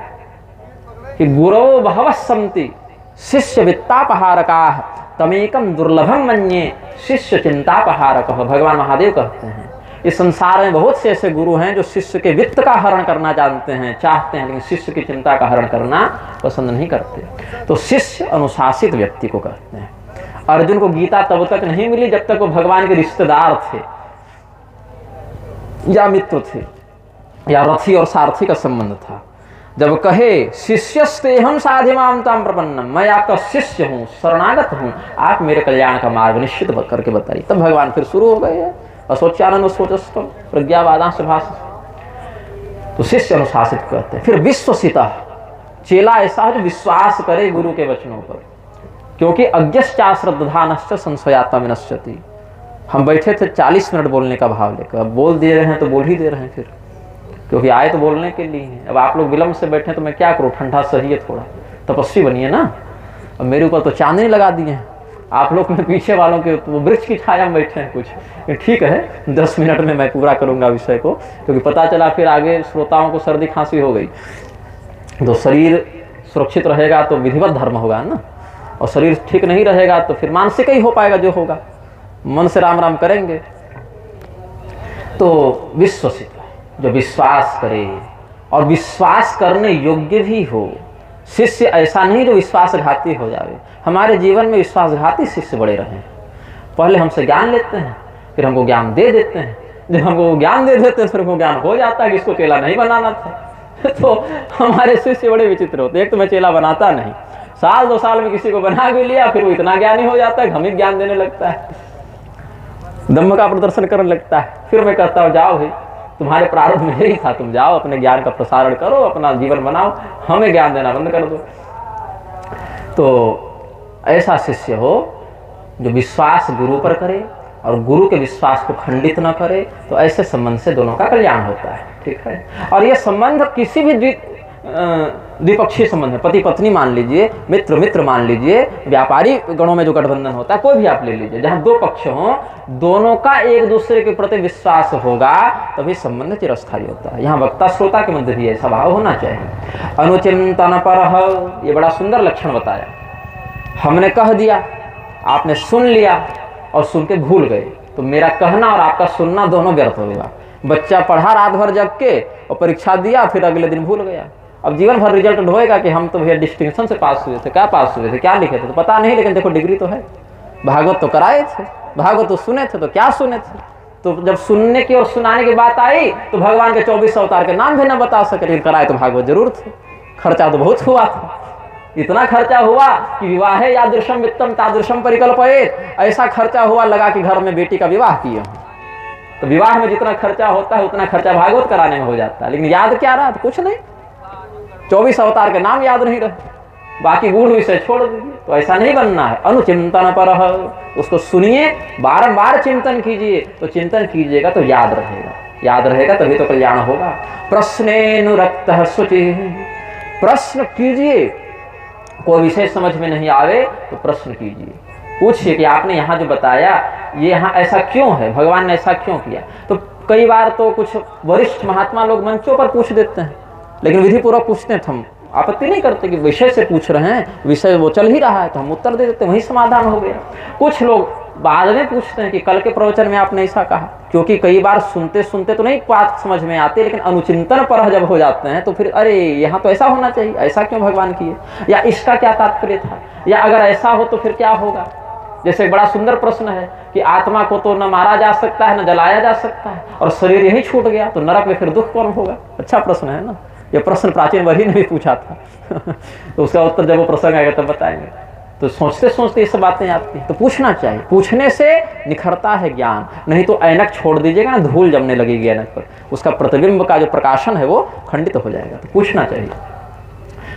कि गुरवो बहवः सन्ति शिष्य वित्तापहारकाः तमेकम दुर्लभम मन्ये शिष्य चिंतापहारकः। भगवान महादेव कहते हैं इस संसार में बहुत से ऐसे गुरु हैं जो शिष्य के वित्त का हरण करना जानते हैं, चाहते हैं, लेकिन शिष्य की चिंता का हरण करना पसंद नहीं करते। तो शिष्य अनुशासित व्यक्ति को कहते हैं। अर्जुन को गीता तब तक नहीं मिली जब तक वो भगवान के रिश्तेदार थे, या मित्र थे, या रथी और सारथी का संबंध था। जब कहे शिष्यस्तेहम साधिमाम ताम प्रपन्नम, मैं आपका शिष्य हूँ, शरणागत हूँ, आप मेरे कल्याण का मार्ग निश्चित करके बताइए। तब भगवान फिर शुरू हो गए असोच्यानंद सोचस्तम प्रज्ञावादांश भाष। तो शिष्य अनुशासित कहते हैं। फिर विश्वसिता, चेला ऐसा है जो विश्वास करे गुरु के वचनों पर, क्योंकि अज्ञश्चा श्रद्धानश्च संशयात्मा विनश्यति। हम बैठे थे 40 मिनट बोलने का भाव लेकर, अब बोल दे रहे हैं तो बोल ही दे रहे हैं, फिर क्योंकि आए तो बोलने के लिए हैं। अब आप लोग विलम्ब से बैठे तो मैं क्या करूँ, ठंडा सही है, थोड़ा तपस्वी बनिए ना। अब मेरे ऊपर तो चांदनी लगा दिए हैं आप लोग, में पीछे वालों के वो वृक्ष की छाया में बैठे हैं कुछ। ठीक है 10 मिनट में मैं पूरा करूँगा विषय को, क्योंकि पता चला फिर आगे श्रोताओं को सर्दी खांसी हो गई। तो शरीर सुरक्षित रहेगा तो विधिवत धर्म होगा ना, और शरीर ठीक नहीं रहेगा तो फिर मानसिक ही हो पाएगा जो होगा, मन से राम राम करेंगे। तो विश्वसित, जो विश्वास करे और विश्वास करने योग्य भी हो। शिष्य ऐसा नहीं जो विश्वासघाती हो जाए। हमारे जीवन में विश्वासघाती शिष्य बड़े रहे। पहले हमसे ज्ञान लेते हैं, फिर हमको ज्ञान दे देते हैं। जब हमको ज्ञान दे देते हैं फिर हमको ज्ञान हो जाता है कि इसको चेला नहीं बनाना था। तो हमारे शिष्य बड़े विचित्र होते। एक तो मैं चेला बनाता नहीं, साल 2 साल में किसी को बना भी लिया, फिर वो इतना ज्ञानी हो जाता है, हमें ज्ञान देने लगता है, दम्भ का प्रदर्शन करने लगता है। फिर मैं कहता हूँ जाओ भाई, तुम्हारे प्रारंभ में ही था, तुम जाओ अपने ज्ञान का प्रसारण करो, अपना जीवन बनाओ, हमें ज्ञान देना बंद कर दो। तो ऐसा शिष्य हो जो विश्वास गुरु पर करे और गुरु के विश्वास को खंडित न करे, तो ऐसे संबंध से दोनों का कल्याण होता है। ठीक है। और यह संबंध किसी भी द्विपक्षीय संबंध है, पति पत्नी मान लीजिए, मित्र मित्र मान लीजिए, व्यापारी गणों में जो गठबंधन होता है, कोई भी आप ले लीजिए, जहां 2 पक्ष हों, दोनों का एक दूसरे के प्रति विश्वास होगा तभी संबंध चिरस्थायी होता है। यहाँ वक्ता श्रोता के मध्य भी ऐसा भाव होना चाहिए। अनुचिंतन पर, ये बड़ा सुंदर लक्षण बताया। हमने कह दिया, आपने सुन लिया और सुन के भूल गए, तो मेरा कहना और आपका सुनना दोनों व्यर्थ हो गया। बच्चा पढ़ा रात भर जग के और परीक्षा दिया, फिर अगले दिन भूल गया। अब जीवन भर रिजल्ट ढोएगा कि हम तो भैया डिस्टिंक्शन से पास हुए थे। क्या पास हुए थे, क्या लिखे थे तो पता नहीं, लेकिन देखो डिग्री तो है। भागवत तो कराए थे, भागवत तो सुने थे, तो क्या सुने थे, तो जब सुनने की और सुनाने की बात आई तो भगवान के 24 अवतार के नाम भी ना बता सके, लेकिन कराए तो भागवत जरूर थे। खर्चा तो बहुत हुआ था, इतना खर्चा हुआ कि विवाहे यादृशम वित्तम तादृशम परिकल्पयेत, ऐसा खर्चा हुआ लगा कि घर में बेटी का विवाह किया। तो विवाह में जितना खर्चा होता है उतना खर्चा भागवत कराने में हो जाता है, लेकिन याद क्या रहा? तो कुछ नहीं, 24 अवतार के नाम याद नहीं रहे, बाकी गूढ़ विषय छोड़ दीजिए। तो ऐसा नहीं बनना है। अनुचिंतन पर उसको सुनिए, बारंबार चिंतन कीजिए, तो चिंतन कीजिएगा तो याद रहेगा, याद रहेगा तभी तो कल्याण होगा। प्रश्नेनुरक्त शुचि, प्रश्न कीजिए, कोई विषय समझ में नहीं आवे तो प्रश्न कीजिए, पूछिए कि आपने यहाँ जो बताया ये यहाँ ऐसा क्यों है, भगवान ने ऐसा क्यों किया। तो कई बार तो कुछ वरिष्ठ महात्मा लोग मंचों पर पूछ देते हैं, लेकिन विधि पूर्वक पूछते हैं, हम आपत्ति नहीं करते कि विषय से पूछ रहे हैं, विषय वो चल ही रहा है तो हम उत्तर दे देते हैं, वही समाधान हो गया। कुछ लोग बाद में पूछते हैं कि कल के प्रवचन में आपने ऐसा कहा, क्योंकि कई बार सुनते सुनते तो नहीं बात समझ में आती, लेकिन अनुचिंतन पर जब हो जाते हैं तो फिर अरे यहाँ तो ऐसा होना चाहिए, ऐसा क्यों भगवान किए, या इसका क्या तात्पर्य था, या अगर ऐसा हो तो फिर क्या होगा। जैसे एक बड़ा सुंदर प्रश्न है कि आत्मा को तो न मारा जा सकता है न जलाया जा सकता है, और शरीर यही छूट गया तो नरक में फिर दुख कौन होगा। अच्छा प्रश्न है ना, यह प्रश्न प्राचीन वही ने भी पूछा था तो उसका उत्तर जब वो प्रसंग आएगा तब बताएंगे। तो सोचते सोचते ये सब बातें आती हैं, तो पूछना चाहिए, पूछने से निखरता है ज्ञान, नहीं तो ऐनक छोड़ दीजिएगा ना, धूल जमने लगेगी ऐनक पर, उसका प्रतिबिंब का जो प्रकाशन है वो खंडित हो जाएगा। तो पूछना चाहिए।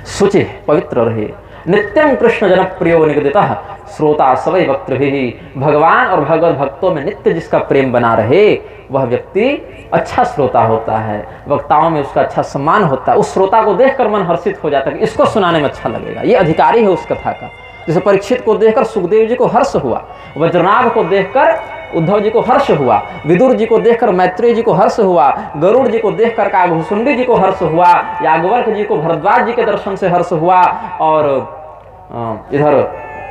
शुचि, पवित्र रहे, नित्यम कृष्ण जनप्रियो निगदितः श्रोता सवै वक्तृभिः, भगवान और भगवत भक्तों में नित्य जिसका प्रेम बना रहे वह व्यक्ति अच्छा श्रोता होता है, वक्ताओं में उसका अच्छा सम्मान होता है, उस श्रोता को देखकर मन हर्षित हो जाता है कि इसको सुनाने में अच्छा लगेगा, ये अधिकारी है उस कथा का। जैसे परीक्षित को देखकर सुखदेव जी को हर्ष हुआ, वज्रनाभ को देखकर उद्धव जी को हर्ष हुआ, विदुर जी को देखकर मैत्रेय जी को हर्ष हुआ, गरुड़ जी को देखकर काघभुसुंडी जी को हर्ष हुआ, याज्ञवल्क्य जी को भरद्वाज जी के दर्शन से हर्ष हुआ, और इधर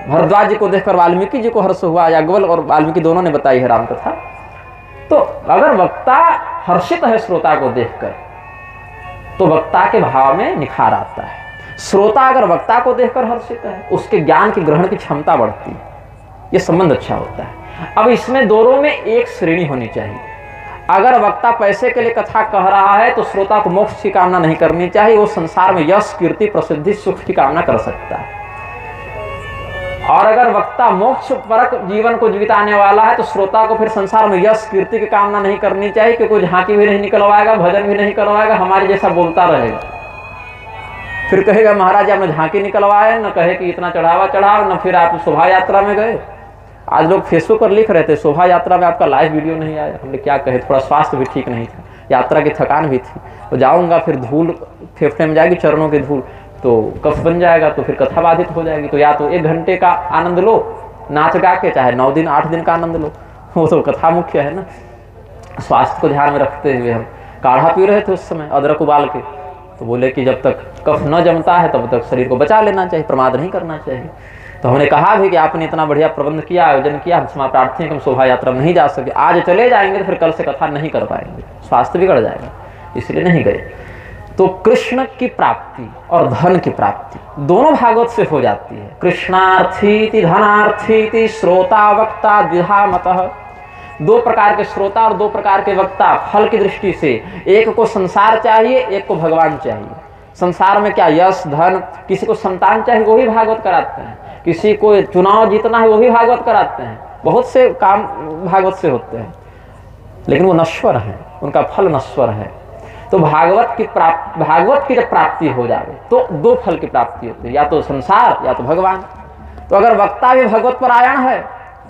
भरद्वाज जी को देखकर वाल्मीकि जी को हर्ष हुआ। याज्ञवल्क्य और वाल्मीकि दोनों ने बताई है रामकथा। तो अगर वक्ता हर्षित है श्रोता को देखकर तो वक्ता के भाव में निखार आता है। श्रोता अगर वक्ता को देखकर हर्षित है उसके ज्ञान की ग्रहण की क्षमता बढ़ती है, ये संबंध अच्छा होता है। अब इसमें दोनों में एक श्रेणी होनी चाहिए। अगर वक्ता पैसे के लिए कथा कह रहा है तो श्रोता को मोक्ष की कामना नहीं करनी चाहिए, वो संसार में यश कीर्ति प्रसिद्धि सुख की कामना कर सकता है। और अगर वक्ता मोक्ष परक जीवन को बिताने वाला है तो श्रोता को फिर संसार में यश कीर्ति की कामना नहीं करनी चाहिए, कि कोई झांकी भी नहीं निकलवाएगा, भजन भी नहीं करवाएगा, हमारे जैसा बोलता रहेगा, फिर कहेगा महाराज आपने झांकी निकलवाए, न कहे कि इतना चढ़ावा चढ़ाओ, न फिर आप शोभा यात्रा में गए। आज लोग फेसबुक पर लिख रहे थे शोभा यात्रा में आपका लाइव वीडियो नहीं आया। हमने क्या कहे, थोड़ा स्वास्थ्य भी ठीक नहीं था, यात्रा की थकान भी थी, तो जाऊंगा फिर धूल फेफड़े में जाएगी, चरणों की धूल, तो कफ बन जाएगा, तो फिर कथा बाधित हो जाएगी। तो या तो 1 घंटे का आनंद लो नाच गा के, चाहे 9 दिन 8 दिन का आनंद लो, वो तो कथा मुख्य है ना। स्वास्थ्य को ध्यान में रखते हुए हम काढ़ा पी रहे थे उस समय अदरक उबाल के, तो बोले कि जब तक कफ न जमता है तब तक शरीर को बचा लेना चाहिए, प्रमाद नहीं करना चाहिए। तो हमने कहा भी कि आपने इतना बढ़िया प्रबंध किया, आयोजन किया, हम क्षमा प्रार्थी हैं कि हम शोभा यात्रा में नहीं जा सके, आज चले जाएंगे तो फिर कल से कथा नहीं कर पाएंगे, स्वास्थ्य बिगड़ जाएगा, इसलिए नहीं गए। तो कृष्ण की प्राप्ति और धन की प्राप्ति दोनों भागवत से हो जाती है। कृष्णार्थी धनार्थी श्रोता वक्ता द्विधा मतः, 2 प्रकार के श्रोता और 2 प्रकार के वक्ता फल की दृष्टि से, एक को संसार चाहिए, एक को भगवान चाहिए। संसार में क्या यश धन, किसी को संतान चाहिए वो भी भागवत कराते हैं, किसी को चुनाव जीतना है वो भी भागवत कराते हैं, बहुत से काम भागवत से होते हैं, लेकिन वो नश्वर है, उनका फल नश्वर है। तो भागवत की जब प्राप्ति हो जाए तो 2 फल की प्राप्ति होती है, या तो संसार या तो भगवान। तो अगर वक्ता भी भगवत परायण है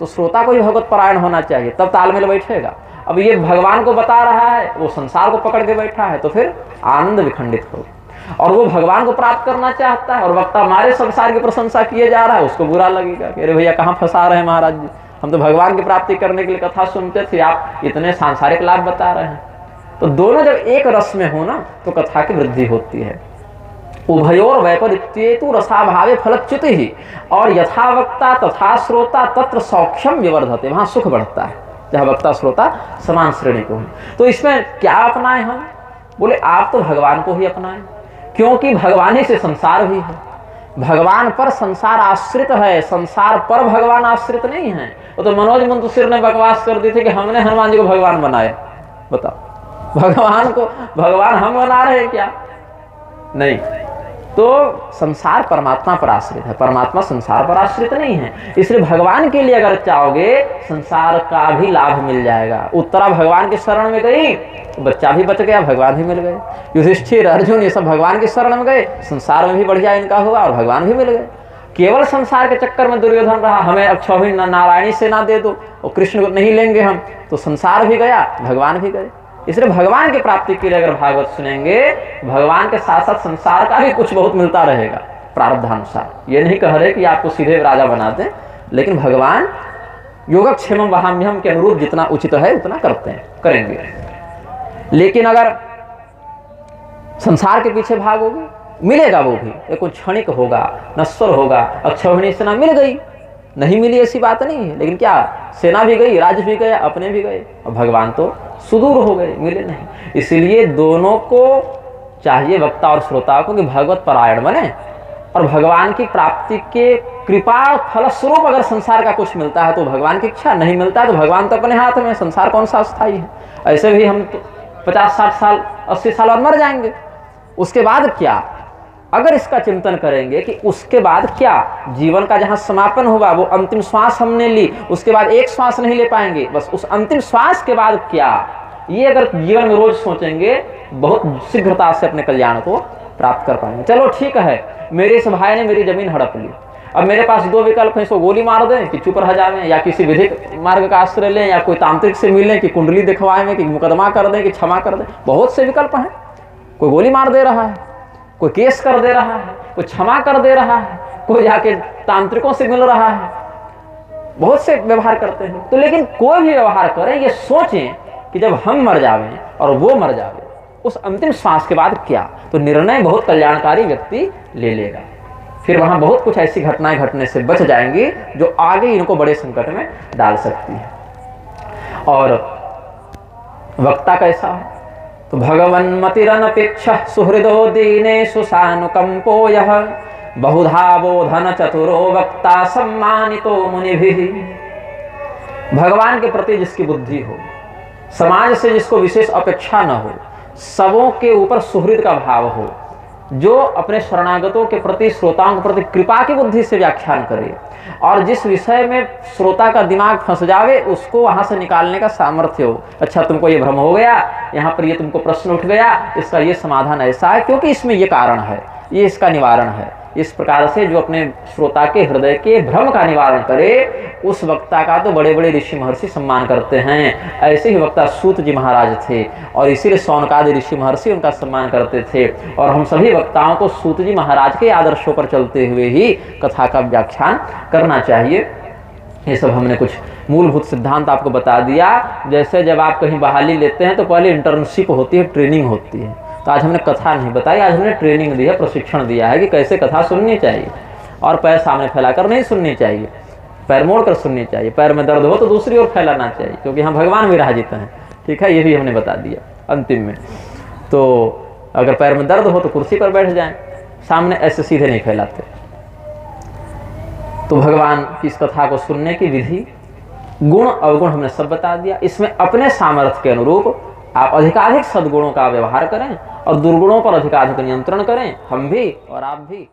तो श्रोता को भी भगवत परायण होना चाहिए, तब तालमेल बैठेगा। अब ये भगवान को बता रहा है, वो संसार को पकड़ के बैठा है, तो फिर आनंद विखंडित होगा। और वो भगवान को प्राप्त करना चाहता है और वक्ता हमारे संसार की प्रशंसा किए जा रहा है, उसको बुरा लगेगा कि अरे भैया कहाँ फंसा रहे हैं महाराज जी, हम तो भगवान की प्राप्ति करने के लिए कथा सुनते थे, आप इतने सांसारिक लाभ बता रहे हैं। तो दोनों जब एक रस में हो ना तो कथा की वृद्धि होती है। उभयोर वैपरीत्येतु रसाभावे फलच्युति ही, और यथा वक्ता तथा श्रोता तत्र सौख्यम विवर्धते, वहां सुख बढ़ता है जहां वक्ता श्रोता समान श्रेणी को है। तो इसमें क्या अपनाएं हम? बोले आप तो भगवान को ही अपनाएं, क्योंकि भगवान ही से संसार भी है। भगवान पर संसार आश्रित है, संसार पर भगवान आश्रित नहीं है। वो तो मनोज मुंतशिर ने बकवास कर दी थी कि हमने हनुमान जी को भगवान बनाया। बताओ, भगवान हम बना रहे हैं क्या? नहीं। तो संसार परमात्मा पर आश्रित है, परमात्मा संसार पर आश्रित नहीं है। इसलिए भगवान के लिए अगर चाहोगे संसार का भी लाभ मिल जाएगा। उत्तरा भगवान की शरण में गई, बच्चा भी बच गया, भगवान भी मिल गए। युधिष्ठिर, अर्जुन, ये सब भगवान की शरण में गए, संसार में भी बढ़िया इनका हुआ और भगवान भी मिल गए। केवल संसार के चक्कर में दुर्योधन रहा, हमें अक्षौहिणी नारायणी सेना दे दो और कृष्ण को नहीं लेंगे हम, तो संसार भी गया, भगवान भी गए। इसलिए भगवान की प्राप्ति के लिए अगर भागवत सुनेंगे, भगवान के साथ साथ संसार का भी कुछ बहुत मिलता रहेगा प्रारब्धानुसार। ये नहीं कह रहे कि आपको सीधे राजा बना दें, लेकिन भगवान योगक्षेमम वहाम्यहम के अनुरूप जितना उचित है उतना करते हैं, करेंगे। लेकिन अगर संसार के पीछे भागोगे, मिलेगा वो भी, ये कुछ क्षणिक होगा, नश्वर होगा। अक्षौहिणी सेना मिल गई, नहीं मिली ऐसी बात नहीं है, लेकिन क्या सेना भी गई, राज्य भी गया, अपने भी गए, और भगवान तो सुदूर हो गए, मिले नहीं। इसलिए दोनों को चाहिए, वक्ता और श्रोता को, कि भगवत परायण बने और भगवान की प्राप्ति के कृपा फलस्वरूप अगर संसार का कुछ मिलता है तो भगवान की इच्छा, नहीं मिलता है तो भगवान तो अपने हाथ में, संसार कौन सा अस्थायी है। ऐसे भी हम तो 50-60 साल 80 साल और मर जाएंगे, उसके बाद क्या? अगर इसका चिंतन करेंगे कि उसके बाद क्या, जीवन का जहां समापन होगा, वो अंतिम श्वास हमने ली, उसके बाद एक श्वास नहीं ले पाएंगे, बस उस अंतिम श्वास के बाद क्या, ये अगर जीवन में रोज सोचेंगे, बहुत शीघ्रता से अपने कल्याण को प्राप्त कर पाएंगे। चलो ठीक है, मेरे इस भाई ने मेरी जमीन हड़प ली, अब मेरे पास दो विकल्प हैं, इसको गोली मार दें कि चुप रह जाएं, या किसी विधिक मार्ग का आश्रय लें, या कोई तांत्रिक से मिलें कि कुंडली दिखवाएं, कि मुकदमा कर दें, कि क्षमा कर दें। बहुत से विकल्प हैं। कोई गोली मार दे रहा है, कोई केस कर दे रहा है, कोई क्षमा कर दे रहा है, कोई जाके तांत्रिकों से मिल रहा है, बहुत से व्यवहार करते हैं। तो लेकिन कोई भी व्यवहार करें, ये सोचें कि जब हम मर जावें और वो मर जावे, उस अंतिम श्वास के बाद क्या, तो निर्णय बहुत कल्याणकारी व्यक्ति ले लेगा। फिर वहां बहुत कुछ ऐसी घटनाएं घटने से बच जाएंगी जो आगे इनको बड़े संकट में डाल सकती है। और वक्ता कैसा है, तो भगवन्मतिरनपेक्ष सुहृदो दीनेषु सानुकंपो यः बहुधा बोधन चतुरो वक्ता सम्मानितो मुनिभिः। भगवान के प्रति जिसकी बुद्धि हो, समाज से जिसको विशेष अपेक्षा न हो, सबों के ऊपर सुहृद का भाव हो, जो अपने शरणागतों के प्रति, श्रोताओं के प्रति कृपा की बुद्धि से व्याख्यान करे, और जिस विषय में श्रोता का दिमाग फंस जावे उसको वहां से निकालने का सामर्थ्य हो। अच्छा, तुमको ये भ्रम हो गया, यहाँ पर ये तुमको प्रश्न उठ गया, इसका ये समाधान ऐसा है क्योंकि इसमें ये कारण है, ये इसका निवारण है। इस प्रकार से जो अपने श्रोता के हृदय के भ्रम का निवारण करे, उस वक्ता का तो बड़े बड़े ऋषि महर्षि सम्मान करते हैं। ऐसे ही वक्ता सूत जी महाराज थे, और इसीलिए शौनकादि ऋषि महर्षि उनका सम्मान करते थे। और हम सभी वक्ताओं को सूत जी महाराज के आदर्शों पर चलते हुए ही कथा का व्याख्यान करना चाहिए। ये सब हमने कुछ मूलभूत सिद्धांत आपको बता दिया। जैसे जब आप कहीं बहाली लेते हैं तो पहले इंटर्नशिप होती है, ट्रेनिंग होती है। तो आज हमने कथा नहीं बताई, आज हमने ट्रेनिंग दी है, प्रशिक्षण दिया है कि कैसे कथा सुननी चाहिए। और पैर सामने फैलाकर नहीं सुननी चाहिए, पैर मोड़ कर सुननी चाहिए। पैर में दर्द हो तो दूसरी ओर फैलाना चाहिए, क्योंकि हम भगवान विराजित हैं। ठीक है, ये भी हमने बता दिया अंतिम में। तो अगर पैर में दर्द हो तो कुर्सी पर बैठ जाएं, सामने ऐसे सीधे नहीं फैलाते। तो भगवान की इस कथा को सुनने की विधि, गुण अवगुण हमने सब बता दिया। इसमें अपने सामर्थ्य के अनुरूप आप अधिकाधिक सद्गुणों का व्यवहार करें और दुर्गुणों पर अधिकाधिक नियंत्रण करें, हम भी और आप भी।